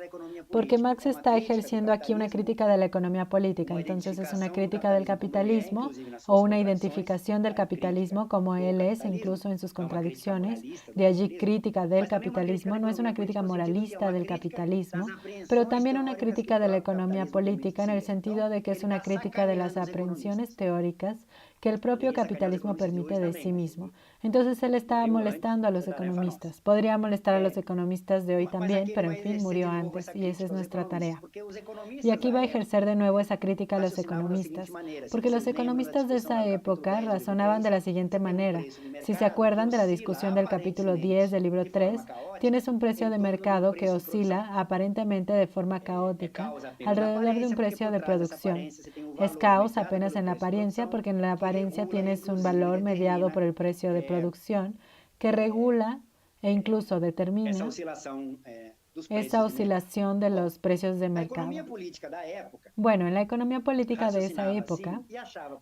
Porque Marx está ejerciendo aquí una crítica de la economía política, entonces es una crítica del capitalismo o una identificación del capitalismo como él es, incluso en sus contradicciones. De allí crítica del capitalismo, no es una crítica moralista del capitalismo, pero también una crítica de la economía política en el sentido de que es una crítica de las aprehensiones teóricas que el propio capitalismo permite de sí mismo. Entonces él está molestando a los economistas. Podría molestar a los economistas de hoy también, pero en fin, murió antes y esa es nuestra tarea. Y aquí va a ejercer de nuevo esa crítica a los economistas, porque los economistas de esa época razonaban de la siguiente manera. Si se acuerdan de la discusión del capítulo 10 del libro 3, tienes un precio de mercado que oscila aparentemente de forma caótica alrededor de un precio de producción. Es caos apenas en la apariencia, porque en la apariencia tienes un valor mediado por el precio de producción que regula e incluso determina esa oscilación de los precios de mercado. Bueno, en la economía política de esa época,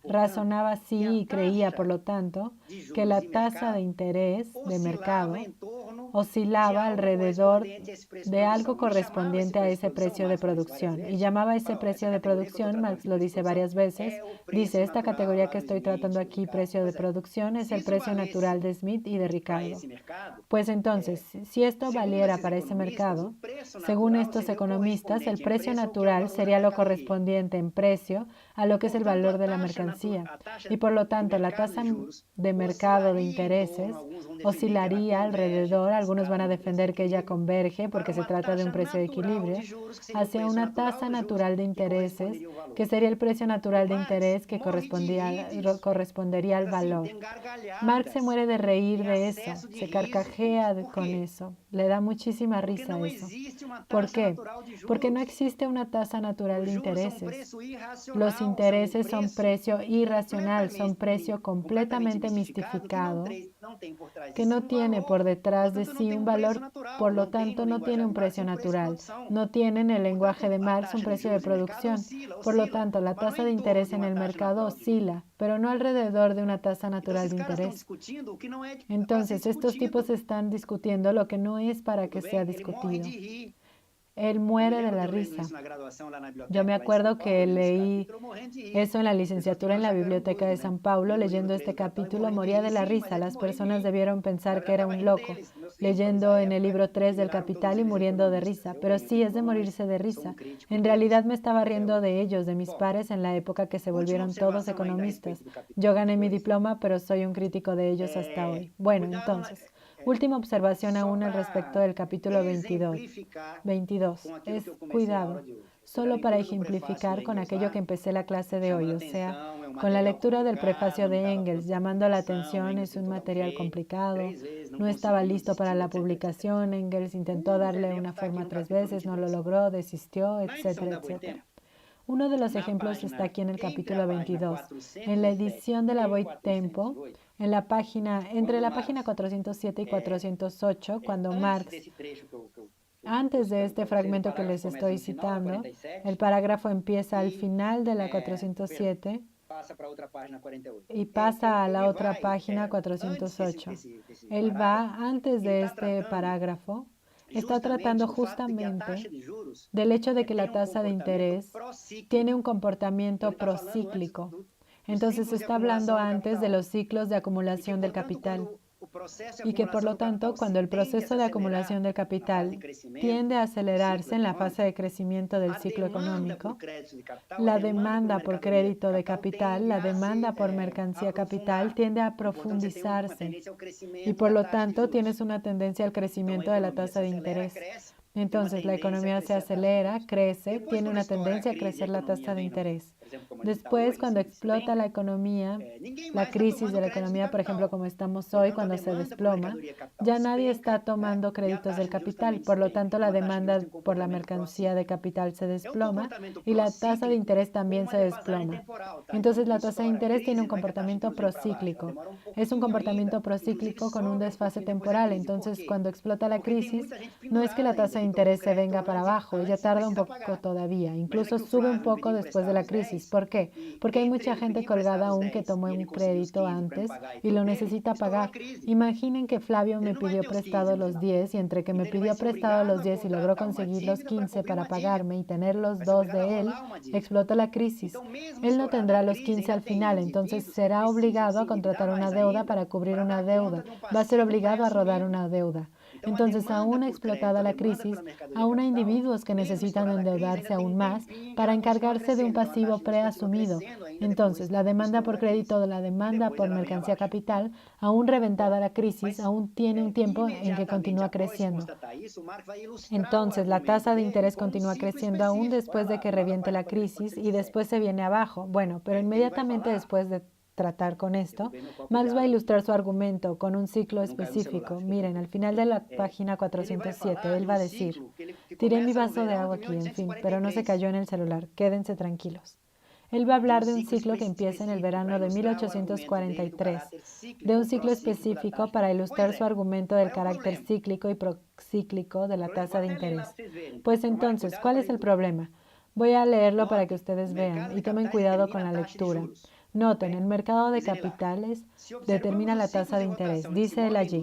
razonaba así y creía, por lo tanto, que la tasa de interés de mercado oscilaba alrededor de algo correspondiente a ese precio de producción. Y llamaba ese precio de producción, Marx lo dice varias veces, dice, esta categoría que estoy tratando aquí, precio de producción, es el precio natural de Smith y de Ricardo. Pues entonces, si esto valiera para ese mercado, según estos economistas, el precio natural sería lo correspondiente en precio a lo que es el valor de la mercancía. Y por lo tanto, la tasa de mercado de intereses oscilaría alrededor, algunos van a defender que ella converge porque se trata de un precio de equilibrio, hacia una tasa natural de intereses, que sería el precio natural de interés que correspondería al valor. Marx se muere de reír de eso, se carcajea con eso, le da muchísima risa eso. ¿Por qué? Porque no existe una tasa natural de intereses. Los intereses son precio irracional, son precio completamente mistificado, que no tiene por detrás de sí un valor, por lo tanto no tiene un precio natural. No tiene en el lenguaje de Marx un precio de producción. Por lo tanto, la tasa de interés en el mercado oscila, pero no alrededor de una tasa natural de interés. Entonces, estos tipos están discutiendo lo que no es para que sea discutido. Él muere de la risa. Yo me acuerdo que leí eso en la licenciatura en la Biblioteca de San Paulo. Leyendo este capítulo moría de la risa. Las personas debieron pensar que era un loco, leyendo en el libro 3 del Capital y muriendo de risa. Pero sí, es de morirse de risa. En realidad me estaba riendo de ellos, de mis pares en la época que se volvieron todos economistas. Yo gané mi diploma, pero soy un crítico de ellos hasta hoy. Bueno, entonces, última observación aún al respecto del capítulo 22. Es cuidado, solo para ejemplificar con aquello que empecé la clase de hoy, o sea, con la lectura del prefacio de Engels, llamando la atención, es un material complicado, no estaba listo para la publicación, Engels intentó darle una forma 3 veces, no lo logró, desistió, etcétera, etcétera. Uno de los ejemplos está aquí en el capítulo 22, en la edición de la Voit Tempo, entre la página 407 y 408, cuando Marx, antes de este fragmento que les estoy citando, el parágrafo empieza al final de la 407 y pasa a la otra página 408. Él va antes de este parágrafo. Está tratando justamente del hecho de que la tasa de interés tiene un comportamiento procíclico. Entonces está hablando antes de los ciclos de acumulación del capital. y que por lo tanto, cuando el proceso de acumulación de capital tiende a acelerarse en la fase de crecimiento del ciclo económico, la demanda por crédito de capital, la demanda por mercancía capital tiende a profundizarse y por lo tanto tienes una tendencia al crecimiento de la tasa de interés. Entonces la economía se acelera, crece, tiene una tendencia a crecer la tasa de interés. Después, cuando explota la economía, la crisis de la economía, por ejemplo, como estamos hoy, cuando se desploma, ya nadie está tomando créditos del capital, por lo tanto la demanda por la mercancía de capital se desploma y la tasa de interés también se desploma. Entonces la tasa de interés tiene un comportamiento procíclico. Es un comportamiento procíclico con un desfase temporal. Entonces, cuando explota la crisis, no es que la tasa de interés se venga para abajo, ella tarda un poco todavía, incluso sube un poco después de la crisis. ¿Por qué? Porque hay mucha gente colgada aún que tomó un crédito antes y lo necesita pagar. Imaginen que Flavio me pidió prestado los 10 y entre que me pidió prestado los 10 y logró conseguir los 15 para pagarme y tener los 2 de él, explotó la crisis. Él no tendrá los 15 al final, entonces será obligado a contratar una deuda para cubrir una deuda. Va a ser obligado a rodar una deuda. Entonces, aún explotada la crisis, aún hay individuos que necesitan endeudarse aún más para encargarse de un pasivo preasumido. Entonces, la demanda por crédito o la demanda por mercancía capital, aún reventada la crisis, aún tiene un tiempo en que continúa creciendo. Entonces, la tasa de interés continúa creciendo aún después de que reviente la crisis y después se viene abajo. Bueno, pero inmediatamente después de tratar con esto, Marx va a ilustrar su argumento con un ciclo específico. Miren, al final de la página 407, él va a decir, tiré mi vaso de agua aquí, en fin, pero no se cayó en el celular, quédense tranquilos. Él va a hablar de un ciclo que empieza en el verano de 1843, de un ciclo específico para ilustrar su argumento del carácter cíclico y procíclico de la tasa de interés. Pues entonces, ¿cuál es el problema? Voy a leerlo para que ustedes vean y tomen cuidado con la lectura. Noten, el mercado de capitales determina la tasa de interés. Dice él allí,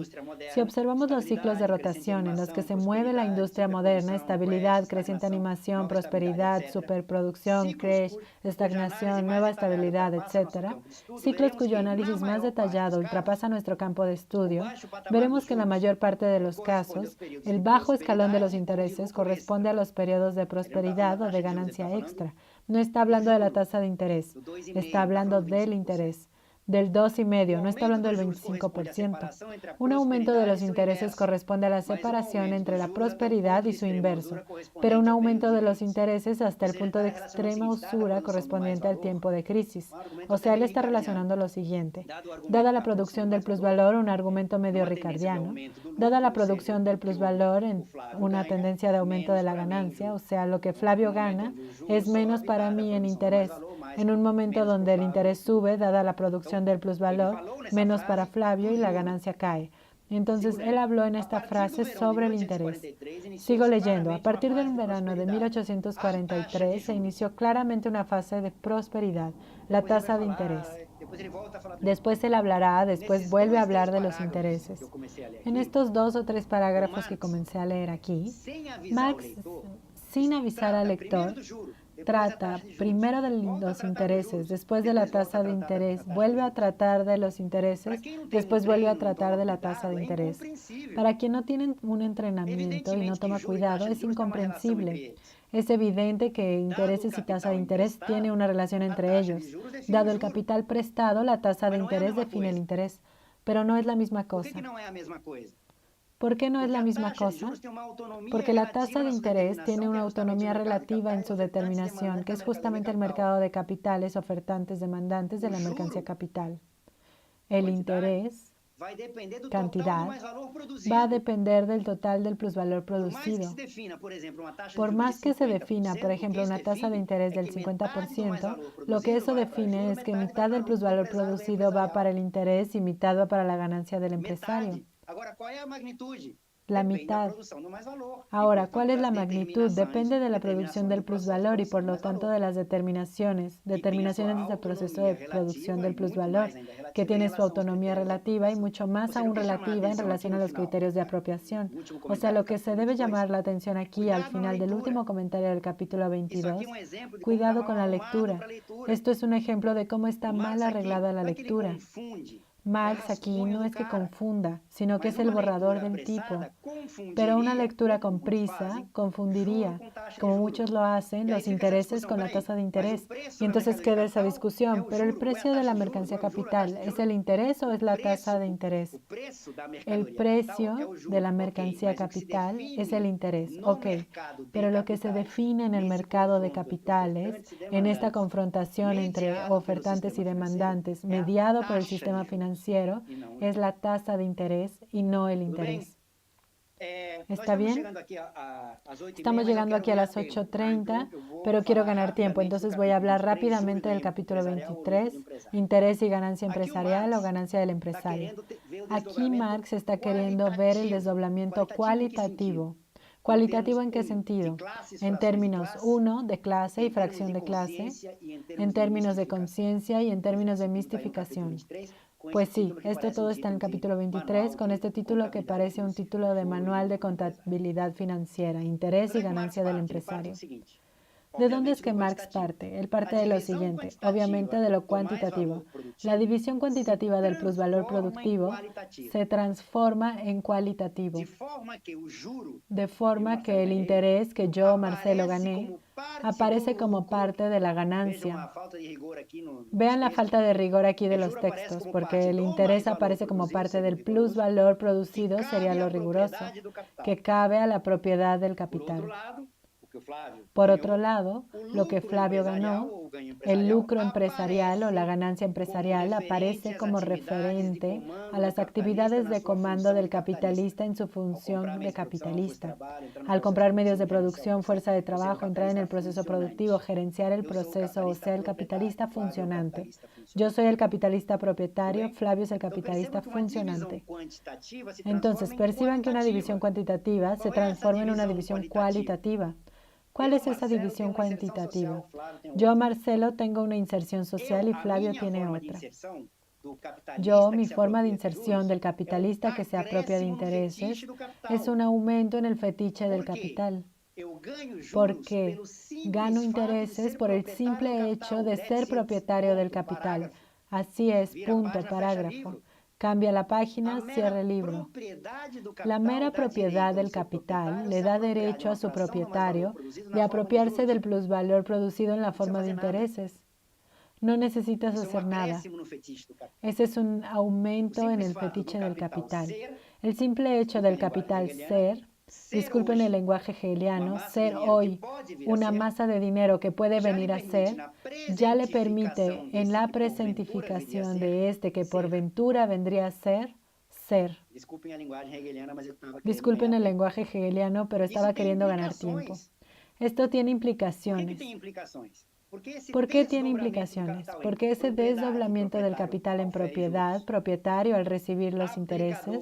si observamos los ciclos de rotación en los que se mueve la industria moderna, estabilidad, creciente animación, prosperidad, superproducción, crash, estagnación, nueva estabilidad, etc., ciclos cuyo análisis más detallado ultrapasa nuestro campo de estudio, veremos que en la mayor parte de los casos, el bajo escalón de los intereses corresponde a los periodos de prosperidad o de ganancia extra. No está hablando de la tasa de interés, está hablando del interés, del 2,5%, no está hablando del 25%. Un aumento de los intereses corresponde a la separación entre la prosperidad y su inverso, pero un aumento de los intereses hasta el punto de extrema usura correspondiente al tiempo de crisis. O sea, él está relacionando lo siguiente. Dada la producción del plusvalor, un argumento medio ricardiano, dada la producción del plusvalor en una tendencia de aumento de la ganancia, o sea, lo que Flavio gana es menos para mí en interés. En un momento donde el interés sube, dada la producción del plusvalor, menos para Flavio y la ganancia cae. Entonces, él habló en esta frase sobre el interés. Sigo leyendo. A partir del verano de 1843 se inició claramente una fase de prosperidad, la tasa de interés. Después él hablará, después vuelve a hablar de los intereses. En estos 2 o 3 parágrafos que comencé a leer aquí, Marx, sin avisar al lector, trata primero de los intereses, después de la tasa de interés, vuelve a tratar de los intereses, después vuelve a tratar de la tasa de interés. Para quien no tiene un entrenamiento y no toma cuidado, es incomprensible. Es evidente que intereses y tasa de interés tienen una relación entre ellos. Dado el capital prestado, la tasa de interés define el interés, pero no es la misma cosa. ¿Por qué no es la misma cosa? Porque la tasa de interés tiene una autonomía relativa en su determinación, que es justamente el mercado de capitales ofertantes demandantes de la mercancía capital. El interés, cantidad, va a depender del total del plusvalor producido. Por más que se defina, por ejemplo, una tasa de interés del 50%, lo que eso define es que mitad del plusvalor producido va para el interés y mitad va para la ganancia del empresario. La mitad. Ahora, ¿cuál es la magnitud? Depende de la producción del plusvalor y por lo tanto de las determinaciones del proceso de producción del plusvalor, que tiene su autonomía relativa y mucho más aún relativa en relación a los criterios de apropiación. O sea, lo que se debe llamar la atención aquí al final del último comentario del capítulo 22, cuidado con la lectura. Esto es un ejemplo de cómo está mal arreglada la lectura. Marx aquí no es que confunda, sino que es el borrador del tipo. Pero una lectura con prisa confundiría, como muchos lo hacen, los intereses con la tasa de interés. Y entonces queda esa discusión. ¿Pero el precio de la mercancía capital es el interés o es la tasa de interés? El precio de la mercancía capital es el interés. Ok, pero lo que se define en el mercado de capitales, en esta confrontación entre ofertantes y demandantes, mediado por el sistema financiero, es la tasa de interés y no el interés. ¿Está bien? Estamos llegando aquí a las 8:30, pero quiero ganar tiempo, entonces voy a hablar rápidamente del capítulo 23, interés y ganancia empresarial o ganancia del empresario. Aquí Marx está queriendo ver el desdoblamiento cualitativo. ¿Cualitativo en qué sentido? En términos, uno, de clase y fracción de clase, en términos de conciencia y en términos de mistificación. Pues sí, esto todo está en el capítulo 23 con este título que parece un título de manual de contabilidad financiera, interés y ganancia del empresario. ¿De dónde es que Marx parte? Él parte de lo siguiente, obviamente de lo cuantitativo. La división cuantitativa del plusvalor productivo se transforma en cualitativo, de forma que el interés que yo, Marcelo, gané aparece como parte de la ganancia. Vean la falta de rigor aquí de los textos, porque el interés aparece como parte del plusvalor producido, sería lo riguroso, que cabe a la propiedad del capital. Por otro lado, lo que Flavio ganó, el lucro empresarial o la ganancia empresarial, aparece como referente a las actividades de comando del capitalista en su función de capitalista. Al comprar medios de producción, fuerza de trabajo, entrar en el proceso productivo, gerenciar el proceso, o sea, el capitalista funcionante. Yo soy el capitalista propietario, Flavio es el capitalista funcionante. Entonces, perciban que una división cuantitativa se transforma en una división cualitativa. ¿Cuál es esa división cuantitativa? Yo, Marcelo, tengo una inserción social y Flavio tiene otra. Yo, mi forma de inserción del capitalista que se apropia de intereses, es un aumento en el fetiche del capital. Porque gano intereses por el simple hecho de ser propietario del capital. Así es, punto, parágrafo. Cambia la página, cierra el libro. La mera propiedad del capital le da derecho a su propietario de apropiarse del plusvalor producido en la forma de intereses. No necesitas hacer nada. Ese es un aumento en el fetiche del capital. El simple hecho del capital ser, disculpen el lenguaje hegeliano, ser hoy una masa de dinero que puede venir a ser, ya le permite en la presentificación de este que por ventura vendría a ser, ser. Disculpen el lenguaje hegeliano, pero estaba queriendo ganar tiempo. Esto tiene implicaciones. ¿Por qué tiene implicaciones? Porque ese desdoblamiento del capital en propiedad, propietario al recibir los intereses,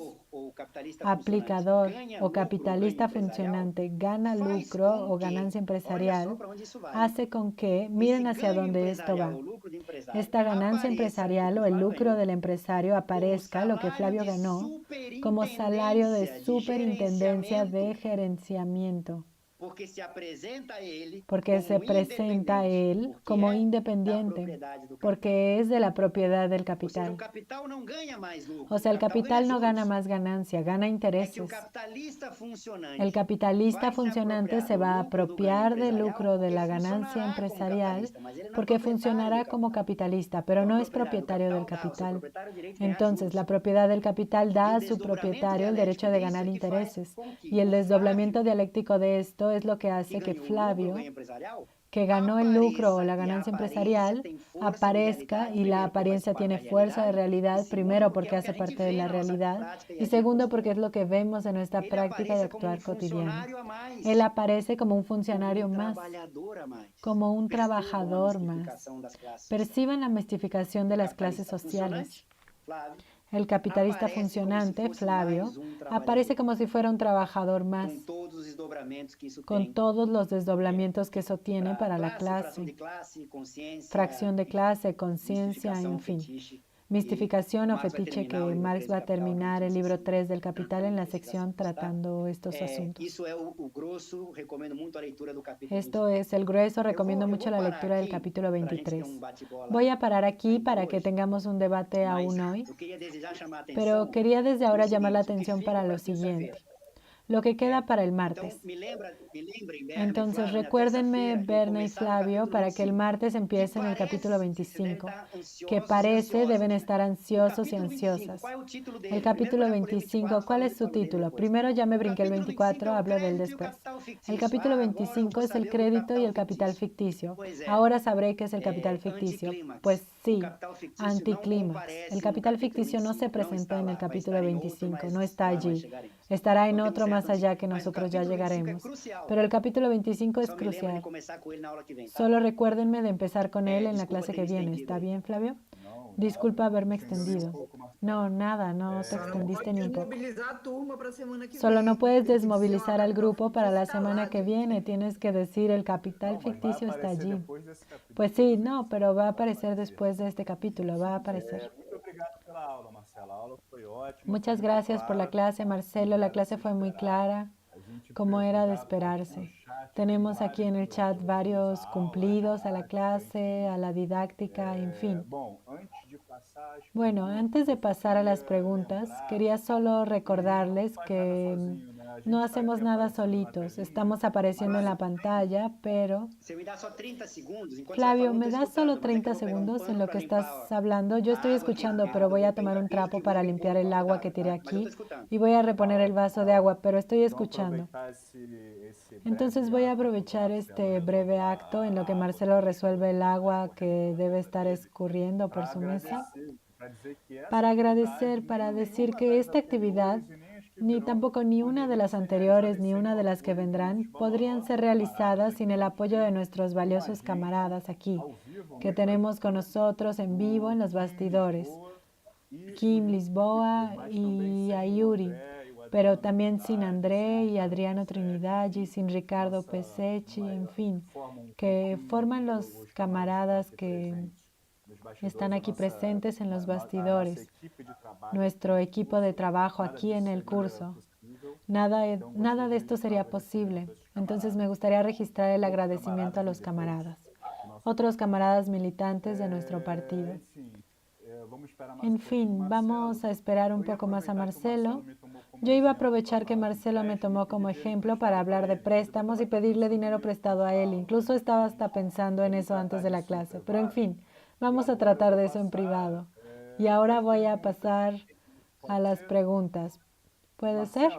aplicador o capitalista funcionante gana lucro o ganancia empresarial, hace con que miren hacia dónde esto va. Esta ganancia empresarial o el lucro del empresario aparezca, lo que Flavio ganó, como salario de superintendencia de gerenciamiento. Porque se presenta a él como independiente, porque es de la propiedad del capital. O sea, el capital no gana más ganancia, gana intereses. El capitalista funcionante se va a apropiar del lucro de la ganancia empresarial porque funcionará como capitalista, pero no es propietario del capital. Entonces, la propiedad del capital da a su propietario el derecho de ganar intereses. Y el desdoblamiento dialéctico de esto es lo que hace que Flavio, que ganó el lucro o la ganancia empresarial, aparezca, y la apariencia tiene fuerza de realidad, primero porque hace parte de la realidad y segundo porque es lo que vemos en nuestra práctica de actuar cotidiana. Él aparece como un funcionario más, como un trabajador más. Perciban la mistificación de las clases sociales. El capitalista funcionante, Flavio, aparece como si fuera un trabajador más, con todos los desdoblamientos que eso tiene para la clase, fracción de clase, conciencia, en fin. mistificación o fetiche que Marx va a terminar el libro 3 del Capital en la sección tratando estos asuntos. Esto es el grueso, recomiendo mucho la lectura del capítulo 23. Voy a parar aquí para que tengamos un debate aún hoy, pero quería desde ahora llamar la atención para lo siguiente. Lo que queda para el martes. Entonces, recuérdenme, Berna y Flavio, para que el martes empiece en el capítulo 25, que parece deben estar ansiosos y ansiosas. El capítulo 25, ¿cuál es su título? Primero ya me brinqué el 24, hablo del después. El capítulo 25 es el crédito y el capital ficticio. Ahora sabré qué es el capital ficticio. Pues sí, anticlímax. El capital ficticio no se presenta en el capítulo 25, no está allí. Estará en otro más allá que nosotros ya llegaremos. Pero el capítulo 25 es crucial. Solo recuérdenme de empezar con él en la clase que viene. ¿Está bien, Flavio? Disculpa haberme extendido. No, nada, no te extendiste ni un poco. Solo no puedes desmovilizar al grupo para la semana que viene. Tienes que decir el capital ficticio está allí. Pues sí, no, pero va a aparecer después de este capítulo, va a aparecer. Muchas gracias por la clase, Marcelo. La clase fue muy clara, como era de esperarse. Tenemos aquí en el chat varios cumplidos a la clase, a la didáctica, en fin. Bueno, antes de pasar a las preguntas, quería solo recordarles que no hacemos nada solitos. Estamos apareciendo en la pantalla, pero... Flavio, ¿me das solo 30 segundos en lo que estás hablando? Yo estoy escuchando, pero voy a tomar un trapo para limpiar el agua que tiré aquí y voy a reponer el vaso de agua, pero estoy escuchando. Entonces voy a aprovechar este breve acto en lo que Marcelo resuelve el agua que debe estar escurriendo por su mesa para agradecer, para decir que esta actividad, ni tampoco ni una de las anteriores, ni una de las que vendrán, podrían ser realizadas sin el apoyo de nuestros valiosos camaradas aquí, que tenemos con nosotros en vivo en los bastidores, Kim Lisboa y Ayuri, pero también sin André y Adriano Trinidad y sin Ricardo Pesecci, en fin, que forman los camaradas que están aquí presentes en los bastidores, nuestro equipo de trabajo aquí en el curso. Nada de esto sería posible. Entonces me gustaría registrar el agradecimiento a los camaradas, otros camaradas militantes de nuestro partido. En fin, vamos a esperar un poco más a Marcelo. Yo iba a aprovechar que Marcelo me tomó como ejemplo para hablar de préstamos y pedirle dinero prestado a él. Incluso estaba hasta pensando en eso antes de la clase. Pero en fin, vamos a tratar de eso en privado. Y ahora voy a pasar a las preguntas. ¿Puede ser?